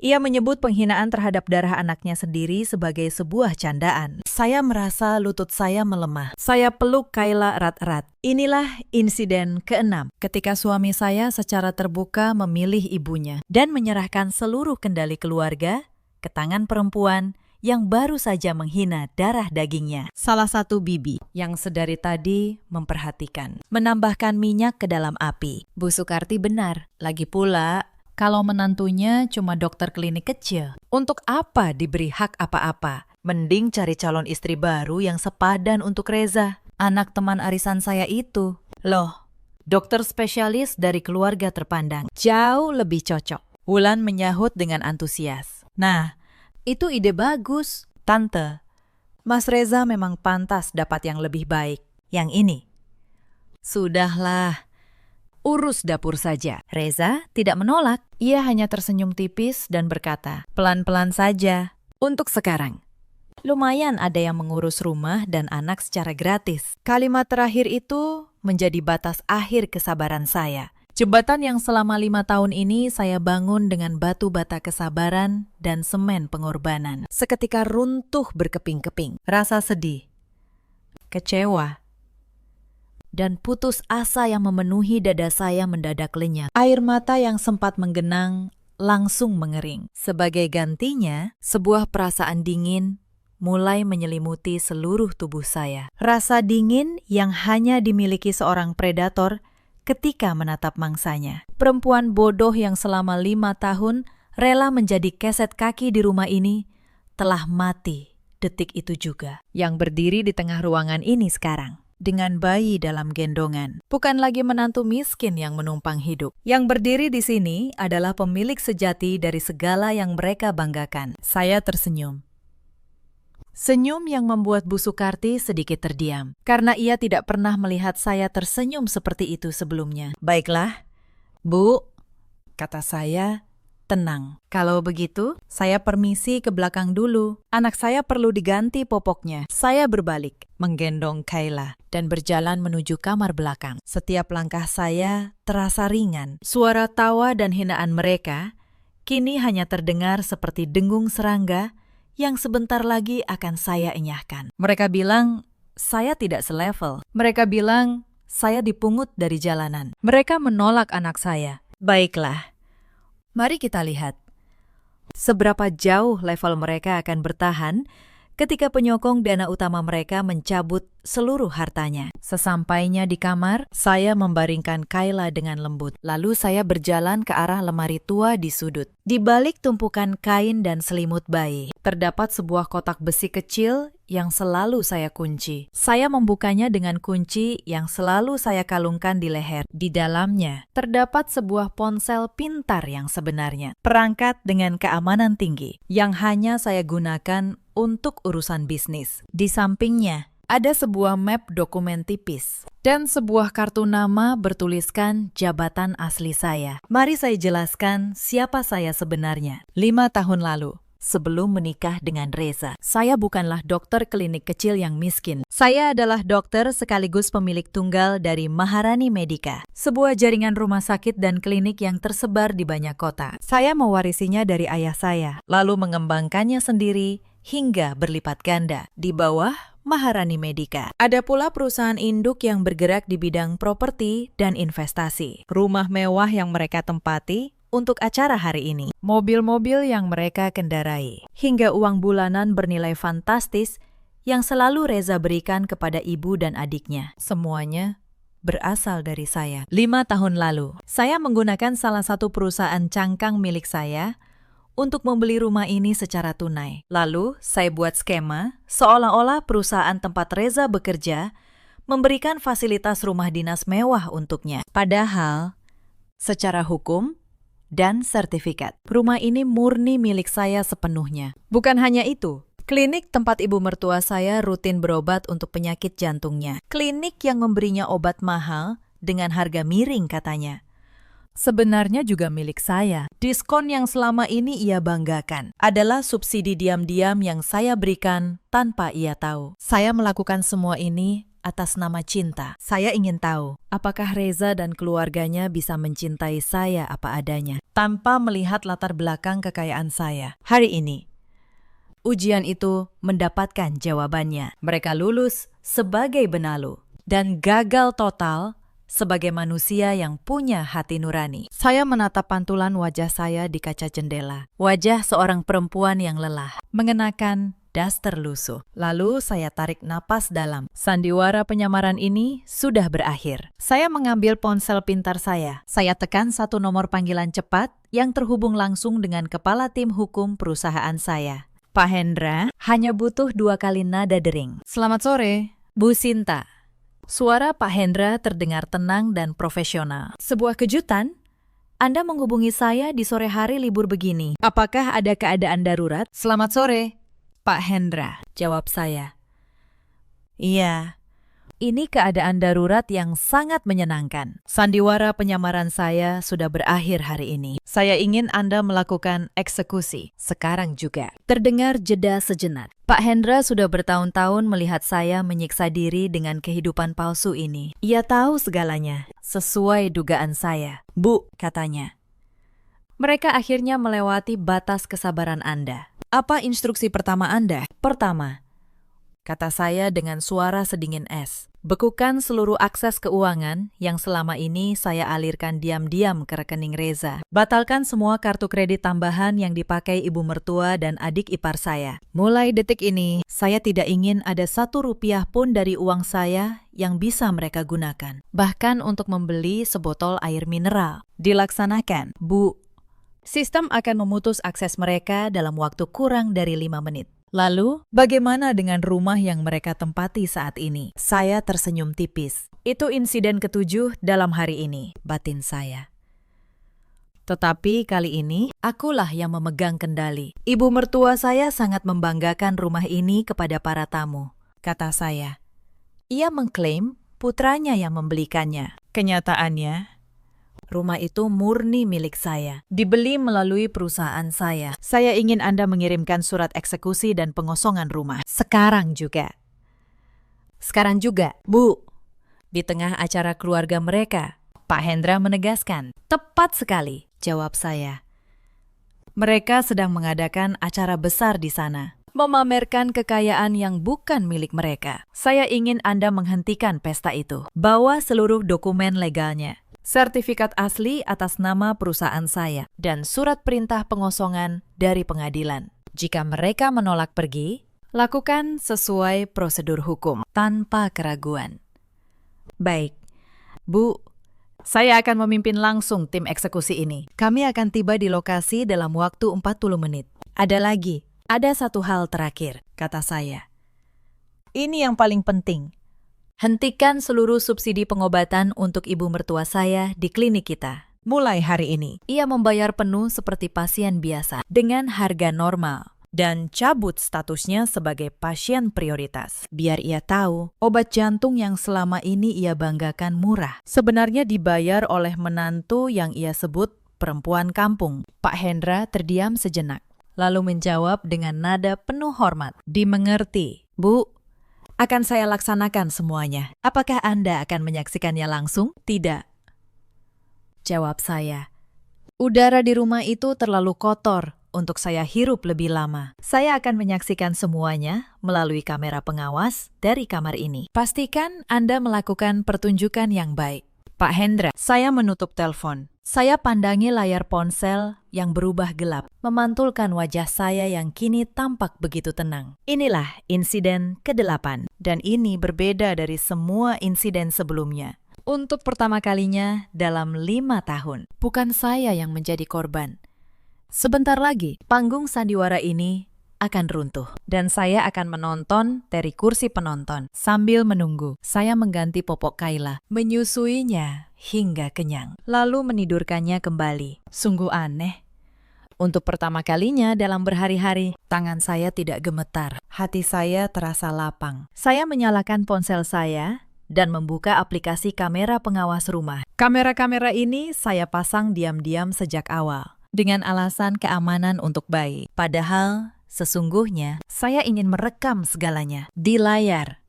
Ia menyebut penghinaan terhadap darah anaknya sendiri sebagai sebuah candaan. Saya merasa lutut saya melemah. Saya peluk Kayla erat-erat. Inilah insiden ke-6, ketika suami saya secara terbuka memilih ibunya dan menyerahkan seluruh kendali keluarga ke tangan perempuan yang baru saja menghina darah dagingnya. Salah satu bibi yang sedari tadi memperhatikan, menambahkan minyak ke dalam api. Bu Sukarti benar, lagi pula Kalau menantunya cuma dokter klinik kecil, untuk apa diberi hak apa-apa? Mending cari calon istri baru yang sepadan untuk Reza, anak teman arisan saya itu. Loh, dokter spesialis dari keluarga terpandang, jauh lebih cocok. Wulan menyahut dengan antusias. Nah, itu ide bagus, Tante. Mas Reza memang pantas dapat yang lebih baik. Yang ini. Sudahlah, urus dapur saja. Reza tidak menolak. Ia hanya tersenyum tipis dan berkata, pelan-pelan saja. Untuk sekarang. Lumayan ada yang mengurus rumah dan anak secara gratis. Kalimat terakhir itu menjadi batas akhir kesabaran saya. Jembatan yang selama 5 tahun ini saya bangun dengan batu bata kesabaran dan semen pengorbanan. Seketika runtuh berkeping-keping. Rasa sedih, kecewa, dan putus asa yang memenuhi dada saya mendadak lenyap. Air mata yang sempat menggenang langsung mengering. Sebagai gantinya, sebuah perasaan dingin mulai menyelimuti seluruh tubuh saya. Rasa dingin yang hanya dimiliki seorang predator ketika menatap mangsanya. Perempuan bodoh yang selama 5 tahun rela menjadi keset kaki di rumah ini telah mati detik itu juga. Yang berdiri di tengah ruangan ini sekarang, dengan bayi dalam gendongan. Bukan lagi menantu miskin yang menumpang hidup. Yang berdiri di sini adalah pemilik sejati dari segala yang mereka banggakan. Saya tersenyum. Senyum yang membuat Bu Sukarti sedikit terdiam, karena ia tidak pernah melihat saya tersenyum seperti itu sebelumnya. Baiklah, Bu, kata saya, tenang. Kalau begitu, saya permisi ke belakang dulu. Anak saya perlu diganti popoknya. Saya berbalik, menggendong Kayla, dan berjalan menuju kamar belakang. Setiap langkah saya terasa ringan. Suara tawa dan hinaan mereka kini hanya terdengar seperti dengung serangga yang sebentar lagi akan saya enyahkan. Mereka bilang, saya tidak selevel. Mereka bilang, saya dipungut dari jalanan. Mereka menolak anak saya. Baiklah, mari kita lihat seberapa jauh level mereka akan bertahan ketika penyokong dana utama mereka mencabut seluruh hartanya. Sesampainya di kamar, saya membaringkan Kayla dengan lembut. Lalu saya berjalan ke arah lemari tua di sudut. Di balik tumpukan kain dan selimut bayi, terdapat sebuah kotak besi kecil yang selalu saya kunci. Saya membukanya dengan kunci yang selalu saya kalungkan di leher. Di dalamnya, terdapat sebuah ponsel pintar yang sebenarnya. Perangkat dengan keamanan tinggi, yang hanya saya gunakan untuk urusan bisnis. Di sampingnya, ada sebuah map dokumen tipis dan sebuah kartu nama bertuliskan jabatan asli saya. Mari saya jelaskan siapa saya sebenarnya. 5 tahun lalu, sebelum menikah dengan Reza, saya bukanlah dokter klinik kecil yang miskin. Saya adalah dokter sekaligus pemilik tunggal dari Maharani Medica, sebuah jaringan rumah sakit dan klinik yang tersebar di banyak kota. Saya mewarisinya dari ayah saya, lalu mengembangkannya sendiri hingga berlipat ganda di bawah Maharani Medica. Ada pula perusahaan induk yang bergerak di bidang properti dan investasi. Rumah mewah yang mereka tempati untuk acara hari ini. Mobil-mobil yang mereka kendarai. Hingga uang bulanan bernilai fantastis yang selalu Reza berikan kepada ibu dan adiknya. Semuanya berasal dari saya. 5 tahun lalu, saya menggunakan salah satu perusahaan cangkang milik saya untuk membeli rumah ini secara tunai. Lalu, saya buat skema seolah-olah perusahaan tempat Reza bekerja memberikan fasilitas rumah dinas mewah untuknya. Padahal, secara hukum dan sertifikat, rumah ini murni milik saya sepenuhnya. Bukan hanya itu, klinik tempat ibu mertua saya rutin berobat untuk penyakit jantungnya. Klinik yang memberinya obat mahal dengan harga miring katanya. Sebenarnya juga milik saya. Diskon yang selama ini ia banggakan adalah subsidi diam-diam yang saya berikan tanpa ia tahu. Saya melakukan semua ini atas nama cinta. Saya ingin tahu, apakah Reza dan keluarganya bisa mencintai saya apa adanya, tanpa melihat latar belakang kekayaan saya. Hari ini, ujian itu mendapatkan jawabannya. Mereka lulus sebagai benalu dan gagal total sebagai manusia yang punya hati nurani. Saya menatap pantulan wajah saya di kaca jendela. Wajah seorang perempuan yang lelah, mengenakan daster lusuh. Lalu saya tarik napas dalam. Sandiwara penyamaran ini sudah berakhir. Saya mengambil ponsel pintar saya. Saya tekan satu nomor panggilan cepat yang terhubung langsung dengan kepala tim hukum perusahaan saya. Pak Hendra hanya butuh 2 kali nada dering. Selamat sore, Bu Sinta. Suara Pak Hendra terdengar tenang dan profesional. Sebuah kejutan? Anda menghubungi saya di sore hari libur begini. Apakah ada keadaan darurat? Selamat sore, Pak Hendra, jawab saya. Iya, ini keadaan darurat yang sangat menyenangkan. Sandiwara penyamaran saya sudah berakhir hari ini. Saya ingin Anda melakukan eksekusi sekarang juga. Terdengar jeda sejenak. Pak Hendra sudah bertahun-tahun melihat saya menyiksa diri dengan kehidupan palsu ini. Ia tahu segalanya, sesuai dugaan saya. Bu, katanya. Mereka akhirnya melewati batas kesabaran Anda. Apa instruksi pertama Anda? Pertama, kata saya dengan suara sedingin es. Bekukan seluruh akses keuangan yang selama ini saya alirkan diam-diam ke rekening Reza. Batalkan semua kartu kredit tambahan yang dipakai ibu mertua dan adik ipar saya. Mulai detik ini, saya tidak ingin ada 1 rupiah pun dari uang saya yang bisa mereka gunakan. Bahkan untuk membeli sebotol air mineral. Dilaksanakan, Bu. Sistem akan memutus akses mereka dalam waktu kurang dari 5 menit. Lalu, bagaimana dengan rumah yang mereka tempati saat ini? Saya tersenyum tipis. Itu insiden ke-7 dalam hari ini, batin saya. Tetapi kali ini, akulah yang memegang kendali. Ibu mertua saya sangat membanggakan rumah ini kepada para tamu, kata saya. Ia mengklaim putranya yang membelikannya. Kenyataannya, rumah itu murni milik saya, dibeli melalui perusahaan saya. Saya ingin Anda mengirimkan surat eksekusi dan pengosongan rumah. Sekarang juga. Sekarang juga, Bu. Di tengah acara keluarga mereka, Pak Hendra menegaskan. Tepat sekali, jawab saya. Mereka sedang mengadakan acara besar di sana, memamerkan kekayaan yang bukan milik mereka. Saya ingin Anda menghentikan pesta itu. Bawa seluruh dokumen legalnya. Sertifikat asli atas nama perusahaan saya, dan surat perintah pengosongan dari pengadilan. Jika mereka menolak pergi, lakukan sesuai prosedur hukum, tanpa keraguan. Baik, Bu, saya akan memimpin langsung tim eksekusi ini. Kami akan tiba di lokasi dalam waktu 40 menit. Ada satu hal terakhir, kata saya. Ini yang paling penting. Hentikan seluruh subsidi pengobatan untuk ibu mertua saya di klinik kita. Mulai hari ini, ia membayar penuh seperti pasien biasa dengan harga normal dan cabut statusnya sebagai pasien prioritas. Biar ia tahu, obat jantung yang selama ini ia banggakan murah sebenarnya dibayar oleh menantu yang ia sebut perempuan kampung. Pak Hendra terdiam sejenak, lalu menjawab dengan nada penuh hormat. Dimengerti, Bu. Akan saya laksanakan semuanya. Apakah Anda akan menyaksikannya langsung? Tidak. Jawab saya. Udara di rumah itu terlalu kotor untuk saya hirup lebih lama. Saya akan menyaksikan semuanya melalui kamera pengawas dari kamar ini. Pastikan Anda melakukan pertunjukan yang baik. Pak Hendra, saya menutup telepon. Saya pandangi layar ponsel yang berubah gelap, memantulkan wajah saya yang kini tampak begitu tenang. Inilah insiden ke-8, dan ini berbeda dari semua insiden sebelumnya. Untuk pertama kalinya dalam 5 tahun, bukan saya yang menjadi korban. Sebentar lagi, panggung sandiwara ini akan runtuh, dan saya akan menonton dari kursi penonton. Sambil menunggu, saya mengganti popok Kayla, menyusuinya hingga kenyang, lalu menidurkannya kembali. Sungguh aneh. Untuk pertama kalinya dalam berhari-hari, tangan saya tidak gemetar. Hati saya terasa lapang. Saya menyalakan ponsel saya dan membuka aplikasi kamera pengawas rumah. Kamera-kamera ini saya pasang diam-diam sejak awal, dengan alasan keamanan untuk bayi. Padahal, sesungguhnya, saya ingin merekam segalanya di layar.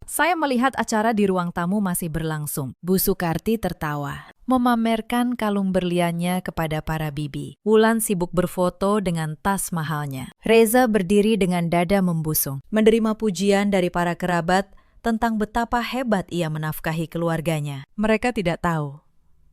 Saya melihat acara di ruang tamu masih berlangsung. Bu Sukarti tertawa, memamerkan kalung berliannya kepada para bibi. Wulan sibuk berfoto dengan tas mahalnya. Reza berdiri dengan dada membusung, menerima pujian dari para kerabat tentang betapa hebat ia menafkahi keluarganya. Mereka tidak tahu.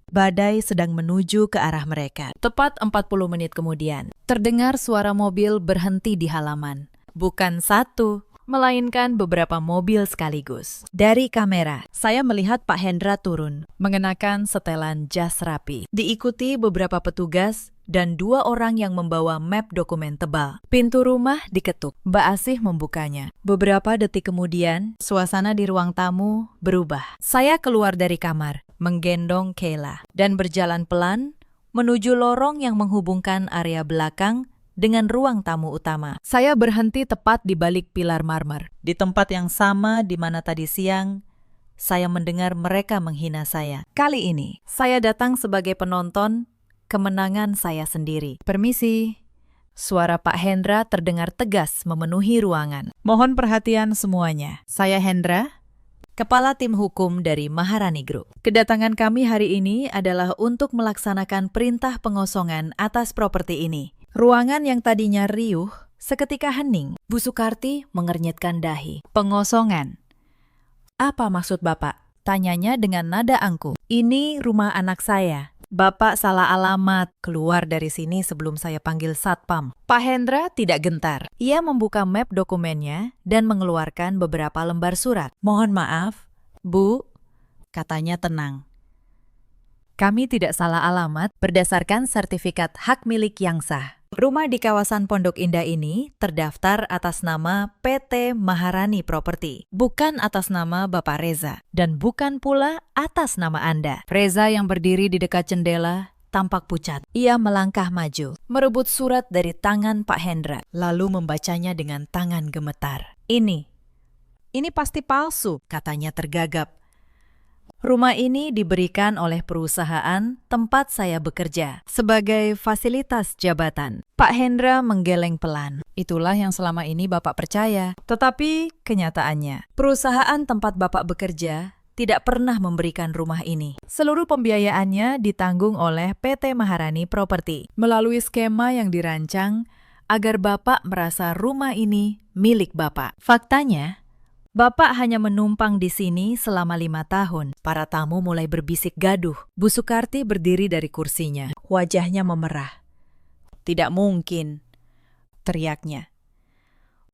Badai sedang menuju ke arah mereka. Tepat 40 menit kemudian, terdengar suara mobil berhenti di halaman. Bukan satu, melainkan beberapa mobil sekaligus. Dari kamera, saya melihat Pak Hendra turun, mengenakan setelan jas rapi. Diikuti beberapa petugas dan 2 orang yang membawa map dokumen tebal. Pintu rumah diketuk. Mbak Asih membukanya. Beberapa detik kemudian, suasana di ruang tamu berubah. Saya keluar dari kamar, menggendong Kayla, dan berjalan pelan menuju lorong yang menghubungkan area belakang dengan ruang tamu utama. Saya berhenti tepat di balik pilar marmer. Di tempat yang sama di mana tadi siang, saya mendengar mereka menghina saya. Kali ini, saya datang sebagai penonton kemenangan saya sendiri. Permisi. Suara Pak Hendra terdengar tegas memenuhi ruangan. Mohon perhatian semuanya. Saya Hendra, Kepala Tim Hukum dari Maharani Group. Kedatangan kami hari ini adalah untuk melaksanakan perintah pengosongan atas properti ini. Ruangan yang tadinya riuh seketika hening. Bu Sukarti mengernyitkan dahi. Pengosongan. Apa maksud Bapak? Tanyanya dengan nada angkuh. Ini rumah anak saya. Bapak salah alamat. Keluar dari sini sebelum saya panggil satpam. Pak Hendra tidak gentar. Ia membuka map dokumennya dan mengeluarkan beberapa lembar surat. Mohon maaf, Bu, katanya tenang. Kami tidak salah alamat berdasarkan sertifikat hak milik yang sah. Rumah di kawasan Pondok Indah ini terdaftar atas nama PT Maharani Property, bukan atas nama Bapak Reza, dan bukan pula atas nama Anda. Reza yang berdiri di dekat jendela tampak pucat. Ia melangkah maju, merebut surat dari tangan Pak Hendra, lalu membacanya dengan tangan gemetar. Ini pasti palsu, katanya tergagap. Rumah ini diberikan oleh perusahaan tempat saya bekerja sebagai fasilitas jabatan. Pak Hendra menggeleng pelan. Itulah yang selama ini Bapak percaya. Tetapi kenyataannya, perusahaan tempat Bapak bekerja tidak pernah memberikan rumah ini. Seluruh pembiayaannya ditanggung oleh PT Maharani Property melalui skema yang dirancang agar Bapak merasa rumah ini milik Bapak. Faktanya, Bapak hanya menumpang di sini selama 5 tahun. Para tamu mulai berbisik gaduh. Bu Sukarti berdiri dari kursinya. Wajahnya memerah. Tidak mungkin, teriaknya.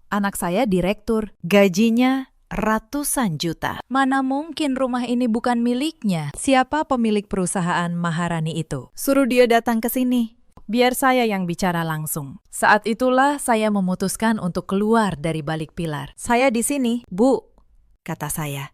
Anak saya direktur, gajinya ratusan juta. Mana mungkin rumah ini bukan miliknya? Siapa pemilik perusahaan Maharani itu? Suruh dia datang ke sini. Biar saya yang bicara langsung. Saat itulah saya memutuskan untuk keluar dari balik pilar. Saya di sini, Bu, kata saya.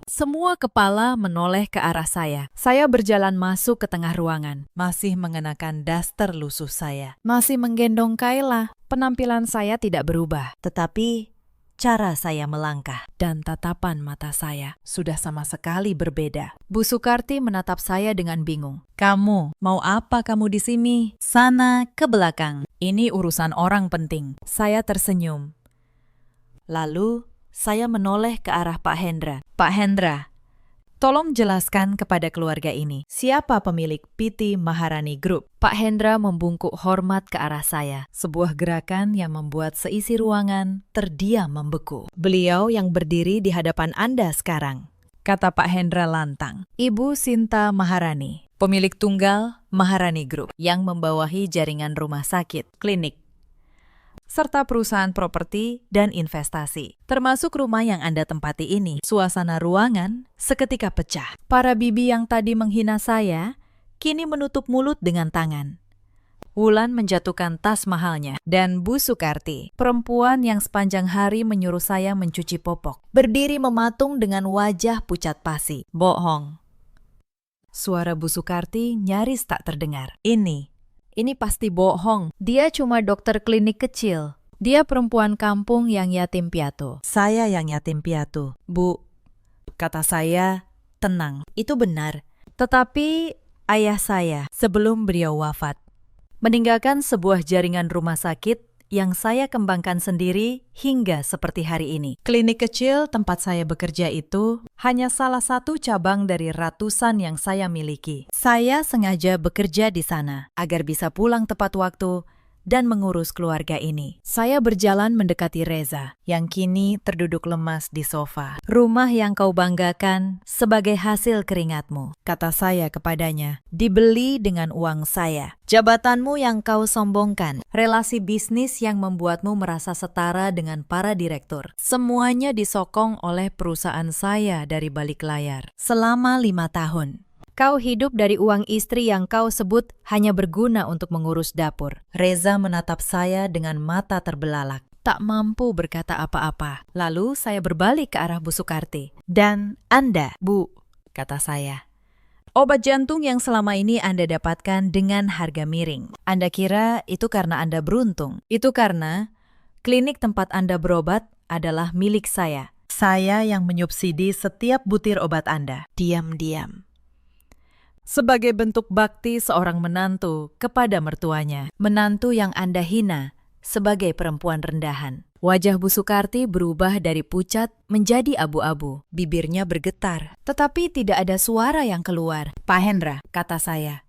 Semua kepala menoleh ke arah saya. Saya berjalan masuk ke tengah ruangan, masih mengenakan daster lusuh saya. Masih menggendong Kayla. Penampilan saya tidak berubah, tetapi cara saya melangkah dan tatapan mata saya sudah sama sekali berbeda. Bu Sukarti menatap saya dengan bingung. Kamu, mau apa kamu di sini? Sana ke belakang. Ini urusan orang penting. Saya tersenyum. Lalu, saya menoleh ke arah Pak Hendra. Pak Hendra, tolong jelaskan kepada keluarga ini, siapa pemilik PT Maharani Group? Pak Hendra membungkuk hormat ke arah saya, sebuah gerakan yang membuat seisi ruangan terdiam membeku. Beliau yang berdiri di hadapan Anda sekarang, kata Pak Hendra lantang. Ibu Sinta Maharani, pemilik tunggal Maharani Group, yang membawahi jaringan rumah sakit, klinik, serta perusahaan properti dan investasi. Termasuk rumah yang Anda tempati ini. Suasana ruangan seketika pecah. Para bibi yang tadi menghina saya, kini menutup mulut dengan tangan. Wulan menjatuhkan tas mahalnya. Dan Bu Sukarti, perempuan yang sepanjang hari menyuruh saya mencuci popok, berdiri mematung dengan wajah pucat pasi. Bohong. Suara Bu Sukarti nyaris tak terdengar. Ini pasti bohong. Dia cuma dokter klinik kecil. Dia perempuan kampung yang yatim piatu. Saya yang yatim piatu. Bu, kata saya, tenang. Itu benar. Tetapi ayah saya, sebelum beliau wafat, meninggalkan sebuah jaringan rumah sakit yang saya kembangkan sendiri hingga seperti hari ini. Klinik kecil tempat saya bekerja itu hanya salah satu cabang dari ratusan yang saya miliki. Saya sengaja bekerja di sana agar bisa pulang tepat waktu dan mengurus keluarga ini. Saya berjalan mendekati Reza, yang kini terduduk lemas di sofa. Rumah yang kau banggakan sebagai hasil keringatmu, kata saya kepadanya, dibeli dengan uang saya. Jabatanmu yang kau sombongkan, relasi bisnis yang membuatmu merasa setara dengan para direktur. Semuanya disokong oleh perusahaan saya dari balik layar. Selama 5 tahun. Kau hidup dari uang istri yang kau sebut hanya berguna untuk mengurus dapur. Reza menatap saya dengan mata terbelalak. Tak mampu berkata apa-apa. Lalu saya berbalik ke arah Bu Sukarti. Dan Anda, Bu, kata saya. Obat jantung yang selama ini Anda dapatkan dengan harga miring. Anda kira itu karena Anda beruntung. Itu karena klinik tempat Anda berobat adalah milik saya. Saya yang menyubsidi setiap butir obat Anda. Diam-diam. Sebagai bentuk bakti seorang menantu kepada mertuanya. Menantu yang Anda hina sebagai perempuan rendahan. Wajah Bu Sukarti berubah dari pucat menjadi abu-abu. Bibirnya bergetar, tetapi tidak ada suara yang keluar. Pak Hendra, kata saya.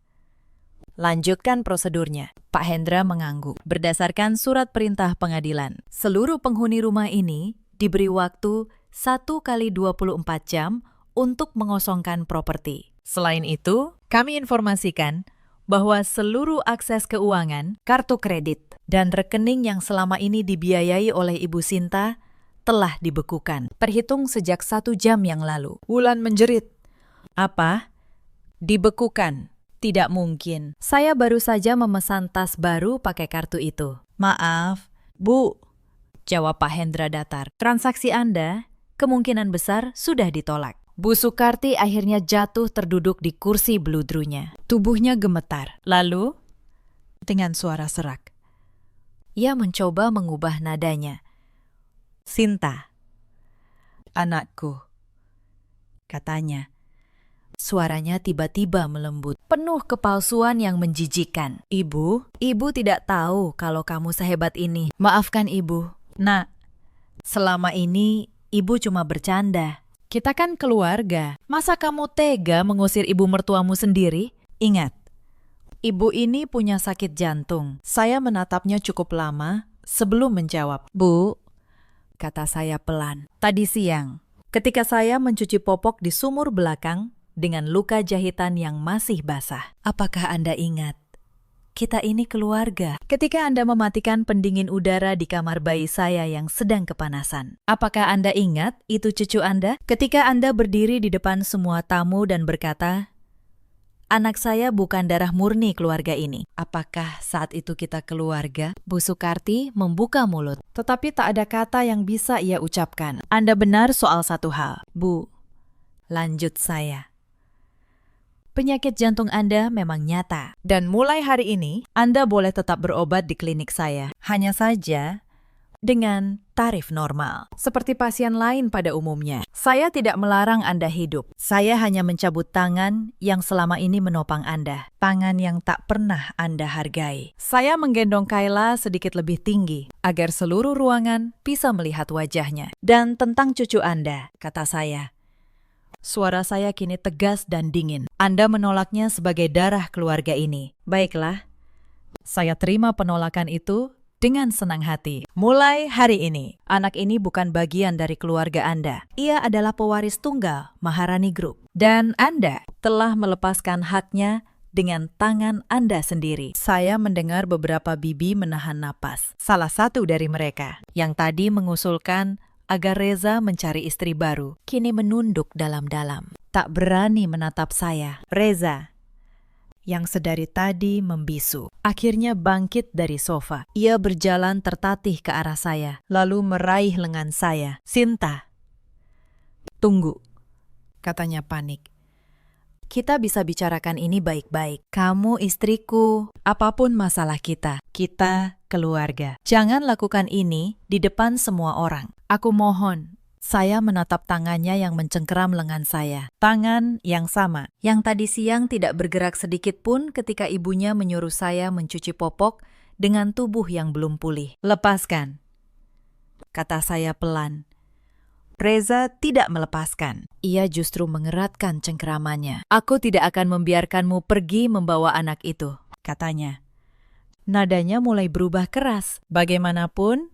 Lanjutkan prosedurnya. Pak Hendra mengangguk. Berdasarkan surat perintah pengadilan, seluruh penghuni rumah ini diberi waktu 1 kali 24 jam untuk mengosongkan properti. Selain itu, kami informasikan bahwa seluruh akses keuangan, kartu kredit, dan rekening yang selama ini dibiayai oleh Ibu Sinta telah dibekukan. Terhitung sejak 1 jam yang lalu. Wulan menjerit. Apa? Dibekukan? Tidak mungkin. Saya baru saja memesan tas baru pakai kartu itu. Maaf, Bu, jawab Pak Hendra datar. Transaksi Anda kemungkinan besar sudah ditolak. Bu Sukarti akhirnya jatuh terduduk di kursi beludrunya. Tubuhnya gemetar. Lalu, dengan suara serak, ia mencoba mengubah nadanya. Sinta, anakku, katanya. Suaranya tiba-tiba melembut, penuh kepalsuan yang menjijikkan. Ibu tidak tahu kalau kamu sehebat ini. Maafkan Ibu. Nak, selama ini Ibu cuma bercanda. Kita kan keluarga. Masa kamu tega mengusir ibu mertuamu sendiri? Ingat, ibu ini punya sakit jantung. Saya menatapnya cukup lama sebelum menjawab. Bu, kata saya pelan. Tadi siang, ketika saya mencuci popok di sumur belakang dengan luka jahitan yang masih basah. Apakah Anda ingat? Kita ini keluarga. Ketika Anda mematikan pendingin udara di kamar bayi saya yang sedang kepanasan. Apakah Anda ingat itu cucu Anda? Ketika Anda berdiri di depan semua tamu dan berkata, anak saya bukan darah murni keluarga ini. Apakah saat itu kita keluarga? Bu Sukarti membuka mulut, tetapi tak ada kata yang bisa ia ucapkan. Anda benar soal satu hal. Bu, lanjut saya. Penyakit jantung Anda memang nyata. Dan mulai hari ini, Anda boleh tetap berobat di klinik saya. Hanya saja dengan tarif normal. Seperti pasien lain pada umumnya. Saya tidak melarang Anda hidup. Saya hanya mencabut tangan yang selama ini menopang Anda. Tangan yang tak pernah Anda hargai. Saya menggendong Kayla sedikit lebih tinggi agar seluruh ruangan bisa melihat wajahnya. Dan tentang cucu Anda, kata saya. Suara saya kini tegas dan dingin. Anda menolaknya sebagai darah keluarga ini. Baiklah, saya terima penolakan itu dengan senang hati. Mulai hari ini, anak ini bukan bagian dari keluarga Anda. Ia adalah pewaris tunggal Maharani Group. Dan Anda telah melepaskan haknya dengan tangan Anda sendiri. Saya mendengar beberapa bibi menahan napas. Salah satu dari mereka yang tadi mengusulkan agar Reza mencari istri baru, kini menunduk dalam-dalam. Tak berani menatap saya. Reza, yang sedari tadi membisu, akhirnya bangkit dari sofa. Ia berjalan tertatih ke arah saya, lalu meraih lengan saya. Sinta, tunggu, katanya panik. Kita bisa bicarakan ini baik-baik. Kamu istriku, apapun masalah kita keluarga. Jangan lakukan ini di depan semua orang. Aku mohon. Saya menatap tangannya yang mencengkeram lengan saya. Tangan yang sama, yang tadi siang tidak bergerak sedikit pun ketika ibunya menyuruh saya mencuci popok dengan tubuh yang belum pulih. Lepaskan, kata saya pelan. Reza tidak melepaskan. Ia justru mengeratkan cengkeramannya. Aku tidak akan membiarkanmu pergi membawa anak itu, katanya. Nadanya mulai berubah keras. Bagaimanapun,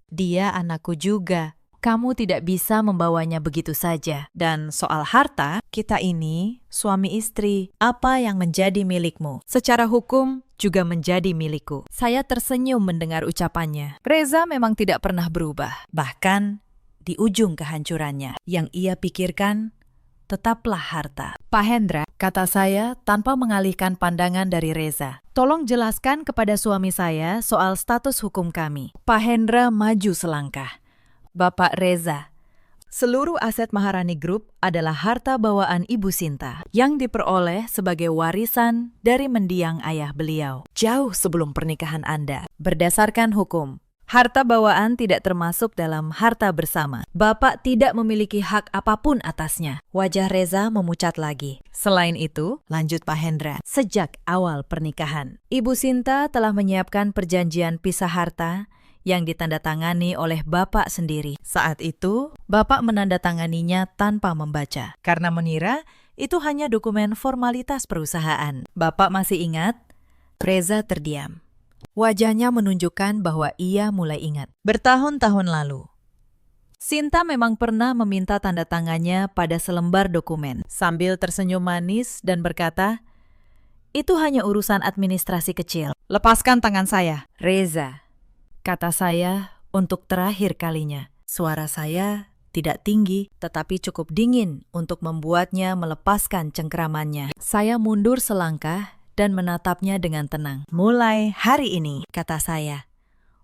dia anakku juga. Kamu tidak bisa membawanya begitu saja. Dan soal harta, kita ini suami istri. Apa yang menjadi milikmu? Secara hukum juga menjadi milikku. Saya tersenyum mendengar ucapannya. Reza memang tidak pernah berubah. Bahkan di ujung kehancurannya, yang ia pikirkan tetaplah harta. Pak Hendra, kata saya tanpa mengalihkan pandangan dari Reza. Tolong jelaskan kepada suami saya soal status hukum kami. Pak Hendra maju selangkah. Bapak Reza, seluruh aset Maharani Group adalah harta bawaan Ibu Sinta yang diperoleh sebagai warisan dari mendiang ayah beliau jauh sebelum pernikahan Anda. Berdasarkan hukum, harta bawaan tidak termasuk dalam harta bersama. Bapak tidak memiliki hak apapun atasnya. Wajah Reza memucat lagi. Selain itu, lanjut Pak Hendra, sejak awal pernikahan, Ibu Sinta telah menyiapkan perjanjian pisah harta yang ditandatangani oleh Bapak sendiri. Saat itu, Bapak menandatanganinya tanpa membaca, karena mengira itu hanya dokumen formalitas perusahaan. Bapak masih ingat? Reza terdiam. Wajahnya menunjukkan bahwa ia mulai ingat. Bertahun-tahun lalu, Sinta memang pernah meminta tanda tangannya pada selembar dokumen, sambil tersenyum manis dan berkata, "Itu hanya urusan administrasi kecil. Lepaskan tangan saya." Reza, kata saya untuk terakhir kalinya. Suara saya tidak tinggi, tetapi cukup dingin untuk membuatnya melepaskan cengkeramannya. Saya mundur selangkah dan menatapnya dengan tenang. "Mulai hari ini," kata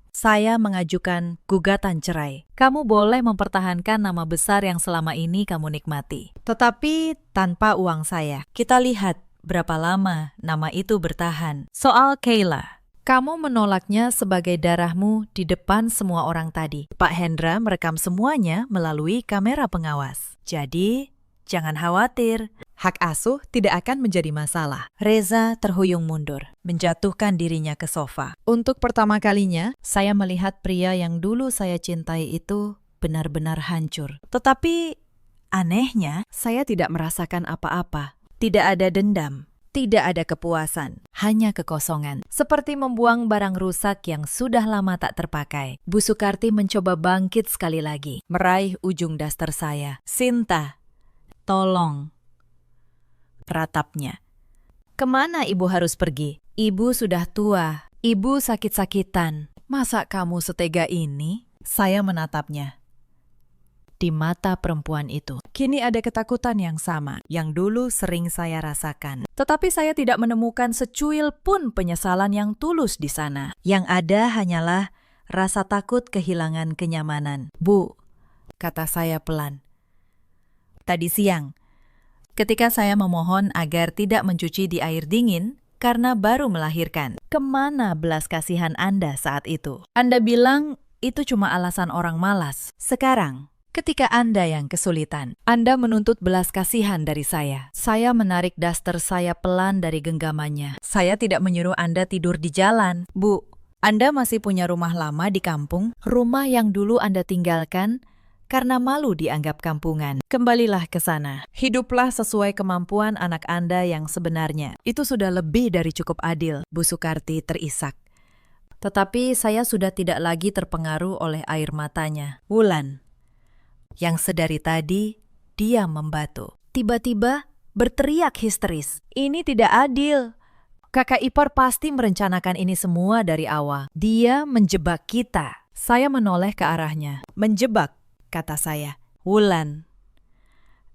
saya mengajukan gugatan cerai. Kamu boleh mempertahankan nama besar yang selama ini kamu nikmati, tetapi tanpa uang saya. Kita lihat berapa lama nama itu bertahan. Soal Kayla, kamu menolaknya sebagai darahmu di depan semua orang tadi. Pak Hendra merekam semuanya melalui kamera pengawas. Jadi, jangan khawatir. Hak asuh tidak akan menjadi masalah. Reza terhuyung mundur, menjatuhkan dirinya ke sofa. Untuk pertama kalinya, saya melihat pria yang dulu saya cintai itu benar-benar hancur. Tetapi, anehnya, saya tidak merasakan apa-apa. Tidak ada dendam. Tidak ada kepuasan, hanya kekosongan. Seperti membuang barang rusak yang sudah lama tak terpakai. Bu Sukarti mencoba bangkit sekali lagi, meraih ujung daster saya. "Sinta, tolong." Ratapnya. "Kemana ibu harus pergi? Ibu sudah tua, ibu sakit-sakitan. Masa kamu setega ini?" Saya menatapnya. Di mata perempuan itu, kini ada ketakutan yang sama, yang dulu sering saya rasakan. Tetapi saya tidak menemukan secuil pun penyesalan yang tulus di sana. Yang ada hanyalah rasa takut kehilangan kenyamanan. "Bu," kata saya pelan. "Tadi siang, ketika saya memohon agar tidak mencuci di air dingin karena baru melahirkan, kemana belas kasihan Anda saat itu? Anda bilang itu cuma alasan orang malas. Sekarang, ketika Anda yang kesulitan, Anda menuntut belas kasihan dari saya." Saya menarik daster saya pelan dari genggamannya. "Saya tidak menyuruh Anda tidur di jalan. Bu, Anda masih punya rumah lama di kampung, rumah yang dulu Anda tinggalkan karena malu dianggap kampungan. Kembalilah ke sana. Hiduplah sesuai kemampuan anak Anda yang sebenarnya. Itu sudah lebih dari cukup adil." Bu Sukarti terisak. Tetapi saya sudah tidak lagi terpengaruh oleh air matanya. Wulan, yang sedari tadi, dia membatu. Tiba-tiba berteriak histeris. "Ini tidak adil. Kakak ipar pasti merencanakan ini semua dari awal. Dia menjebak kita." Saya menoleh ke arahnya. "Menjebak," kata saya. "Wulan,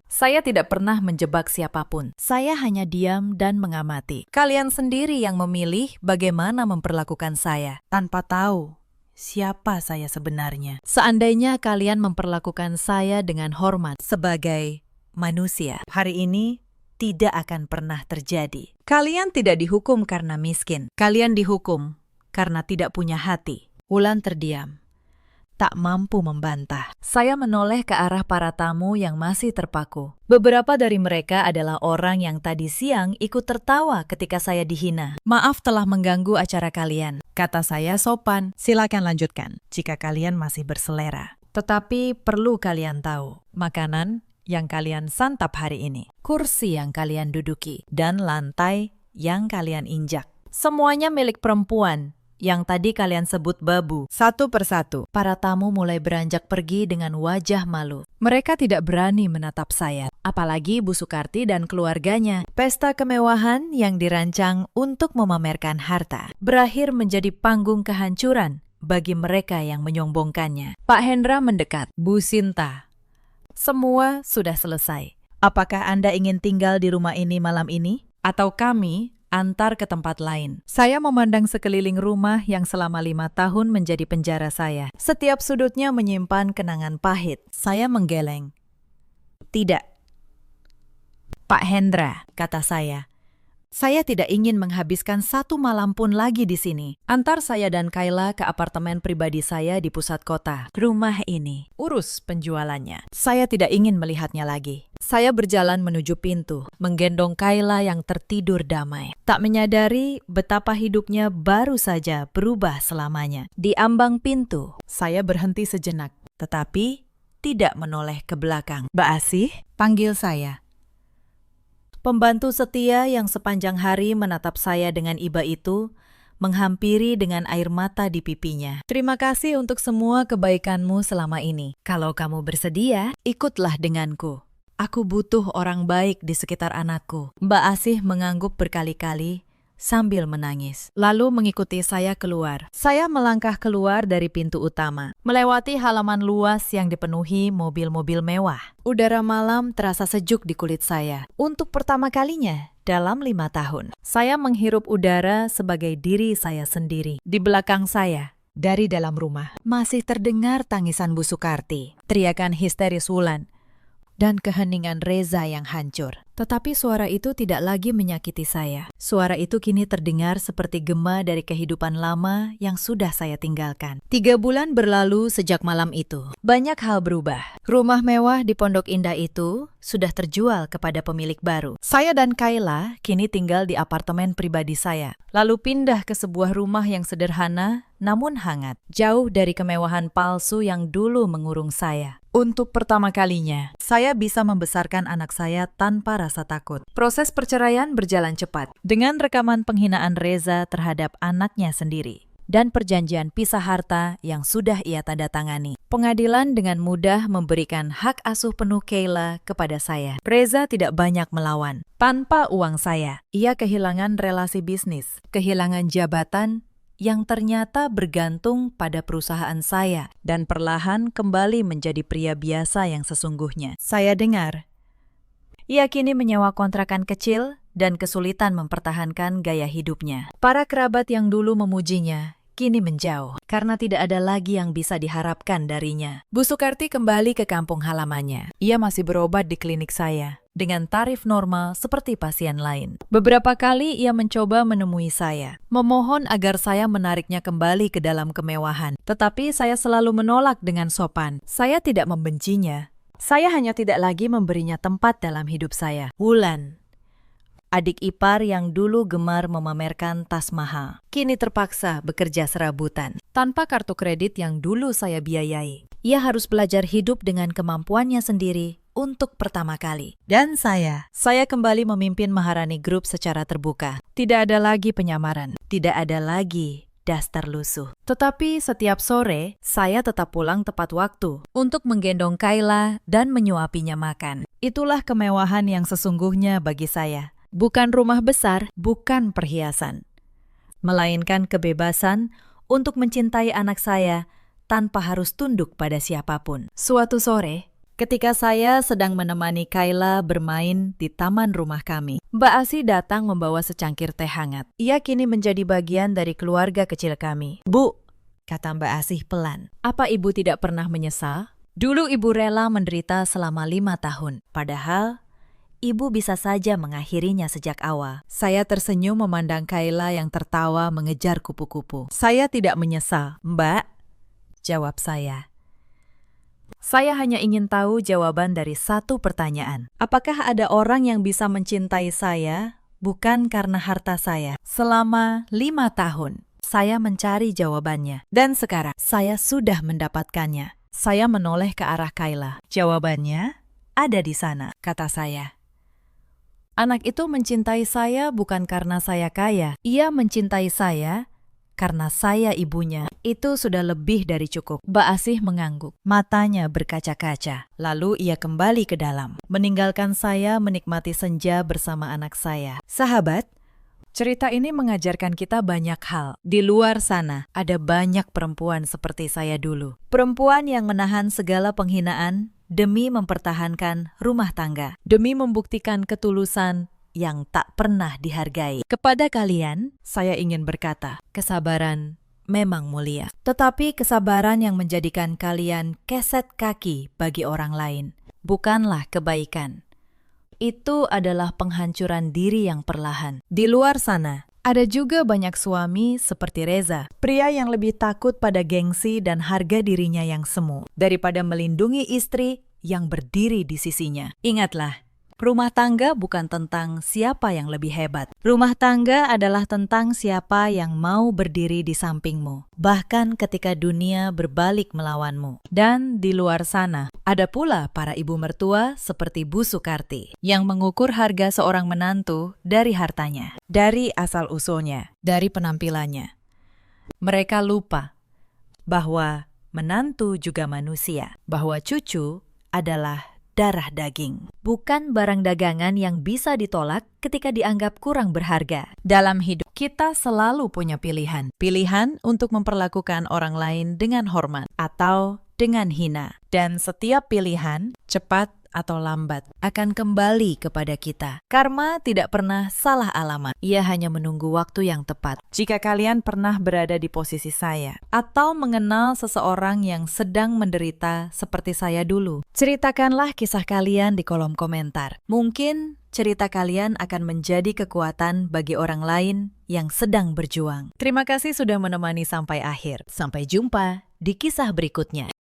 saya tidak pernah menjebak siapapun. Saya hanya diam dan mengamati. Kalian sendiri yang memilih bagaimana memperlakukan saya, tanpa tahu siapa saya sebenarnya. Seandainya kalian memperlakukan saya dengan hormat sebagai manusia, hari ini tidak akan pernah terjadi. Kalian tidak dihukum karena miskin. Kalian dihukum karena tidak punya hati." Wulan terdiam, tak mampu membantah. Saya menoleh ke arah para tamu yang masih terpaku. Beberapa dari mereka adalah orang yang tadi siang ikut tertawa ketika saya dihina. "Maaf telah mengganggu acara kalian," kata saya sopan. "Silakan lanjutkan jika kalian masih berselera. Tetapi perlu kalian tahu, makanan yang kalian santap hari ini, kursi yang kalian duduki, dan lantai yang kalian injak, semuanya milik perempuan yang tadi kalian sebut babu. Satu persatu. Para tamu mulai beranjak pergi dengan wajah malu. Mereka tidak berani menatap saya, apalagi Bu Sukarti dan keluarganya. Pesta kemewahan yang dirancang untuk memamerkan harta berakhir menjadi panggung kehancuran bagi mereka yang menyombongkannya. Pak Hendra mendekat. Bu Sinta, semua sudah selesai. Apakah Anda ingin tinggal di rumah ini malam ini? Atau kami antar ke tempat lain? Saya memandang sekeliling rumah yang selama 5 tahun menjadi penjara saya. Setiap sudutnya menyimpan kenangan pahit. Saya menggeleng. Tidak. Pak Hendra, kata saya. Saya tidak ingin menghabiskan 1 malam pun lagi di sini. Antar saya dan Kayla ke apartemen pribadi saya di pusat kota. Rumah ini, urus penjualannya. Saya tidak ingin melihatnya lagi. Saya berjalan menuju pintu, menggendong Kayla yang tertidur damai. Tak menyadari betapa hidupnya baru saja berubah selamanya. Di ambang pintu, saya berhenti sejenak, tetapi tidak menoleh ke belakang. Mbak Asih, panggil saya. Pembantu setia yang sepanjang hari menatap saya dengan iba itu menghampiri dengan air mata di pipinya. Terima kasih untuk semua kebaikanmu selama ini. Kalau kamu bersedia, ikutlah denganku. Aku butuh orang baik di sekitar anakku. Mbak Asih mengangguk berkali-kali sambil menangis. Lalu mengikuti saya keluar. Saya melangkah keluar dari pintu utama, melewati halaman luas yang dipenuhi mobil-mobil mewah. Udara malam terasa sejuk di kulit saya. Untuk pertama kalinya dalam 5 tahun, saya menghirup udara sebagai diri saya sendiri. Di belakang saya, dari dalam rumah, masih terdengar tangisan Bu Sukarti, teriakan histeris Wulan, dan keheningan Reza yang hancur. Tetapi suara itu tidak lagi menyakiti saya. Suara itu kini terdengar seperti gema dari kehidupan lama yang sudah saya tinggalkan. 3 bulan berlalu sejak malam itu. Banyak hal berubah. Rumah mewah di Pondok Indah itu sudah terjual kepada pemilik baru. Saya dan Kayla kini tinggal di apartemen pribadi saya, lalu pindah ke sebuah rumah yang sederhana namun hangat, jauh dari kemewahan palsu yang dulu mengurung saya. Untuk pertama kalinya, saya bisa membesarkan anak saya tanpa rasa takut. Proses perceraian berjalan cepat, dengan rekaman penghinaan Reza terhadap anaknya sendiri, dan perjanjian pisah harta yang sudah ia tanda tangani. Pengadilan dengan mudah memberikan hak asuh penuh Kayla kepada saya. Reza tidak banyak melawan. Tanpa uang saya, ia kehilangan relasi bisnis, kehilangan jabatan, yang ternyata bergantung pada perusahaan saya dan perlahan kembali menjadi pria biasa yang sesungguhnya. Saya dengar, ia kini menyewa kontrakan kecil dan kesulitan mempertahankan gaya hidupnya. Para kerabat yang dulu memujinya kini menjauh karena tidak ada lagi yang bisa diharapkan darinya. Bu Sukarti kembali ke kampung halamannya. Ia masih berobat di klinik saya dengan tarif normal seperti pasien lain. Beberapa kali ia mencoba menemui saya, memohon agar saya menariknya kembali ke dalam kemewahan. Tetapi saya selalu menolak dengan sopan. Saya tidak membencinya. Saya hanya tidak lagi memberinya tempat dalam hidup saya. Wulan, adik ipar yang dulu gemar memamerkan tas mahal, kini terpaksa bekerja serabutan. Tanpa kartu kredit yang dulu saya biayai, ia harus belajar hidup dengan kemampuannya sendiri untuk pertama kali. Dan saya kembali memimpin Maharani Group secara terbuka. Tidak ada lagi penyamaran, tidak ada lagi dasar lusuh. Tetapi setiap sore, saya tetap pulang tepat waktu untuk menggendong Kayla dan menyuapinya makan. Itulah kemewahan yang sesungguhnya bagi saya. Bukan rumah besar, bukan perhiasan, melainkan kebebasan untuk mencintai anak saya tanpa harus tunduk pada siapapun. Suatu sore, ketika saya sedang menemani Kayla bermain di taman rumah kami, Mbak Asih datang membawa secangkir teh hangat. Ia kini menjadi bagian dari keluarga kecil kami. Bu, kata Mbak Asih pelan, apa ibu tidak pernah menyesal? Dulu ibu rela menderita selama 5 tahun, padahal ibu bisa saja mengakhirinya sejak awal. Saya tersenyum memandang Kayla yang tertawa mengejar kupu-kupu. Saya tidak menyesal, Mbak, jawab saya. Saya hanya ingin tahu jawaban dari satu pertanyaan. Apakah ada orang yang bisa mencintai saya bukan karena harta saya? Selama 5 tahun, saya mencari jawabannya. Dan sekarang, saya sudah mendapatkannya. Saya menoleh ke arah Kayla. Jawabannya ada di sana, kata saya. Anak itu mencintai saya bukan karena saya kaya. Ia mencintai saya karena saya ibunya. Itu sudah lebih dari cukup. Mbak Asih mengangguk. Matanya berkaca-kaca. Lalu ia kembali ke dalam, meninggalkan saya menikmati senja bersama anak saya. Sahabat, cerita ini mengajarkan kita banyak hal. Di luar sana, ada banyak perempuan seperti saya dulu. Perempuan yang menahan segala penghinaan demi mempertahankan rumah tangga. Demi membuktikan ketulusan yang tak pernah dihargai. Kepada kalian, saya ingin berkata, kesabaran memang mulia. Tetapi kesabaran yang menjadikan kalian keset kaki bagi orang lain, bukanlah kebaikan. Itu adalah penghancuran diri yang perlahan. Di luar sana, ada juga banyak suami seperti Reza, pria yang lebih takut pada gengsi dan harga dirinya yang semu, daripada melindungi istri yang berdiri di sisinya. Ingatlah, rumah tangga bukan tentang siapa yang lebih hebat. Rumah tangga adalah tentang siapa yang mau berdiri di sampingmu, bahkan ketika dunia berbalik melawanmu. Dan di luar sana, ada pula para ibu mertua seperti Bu Sukarti, yang mengukur harga seorang menantu dari hartanya, dari asal-usulnya, dari penampilannya. Mereka lupa bahwa menantu juga manusia, bahwa cucu adalah darah daging, bukan barang dagangan yang bisa ditolak ketika dianggap kurang berharga. Dalam hidup, kita selalu punya pilihan. Pilihan untuk memperlakukan orang lain dengan hormat atau dengan hina. Dan setiap pilihan, cepat atau lambat, akan kembali kepada kita. Karma tidak pernah salah alamat. Ia hanya menunggu waktu yang tepat. Jika kalian pernah berada di posisi saya, atau mengenal seseorang yang sedang menderita seperti saya dulu, ceritakanlah kisah kalian di kolom komentar. Mungkin cerita kalian akan menjadi kekuatan bagi orang lain yang sedang berjuang. Terima kasih sudah menemani sampai akhir. Sampai jumpa di kisah berikutnya.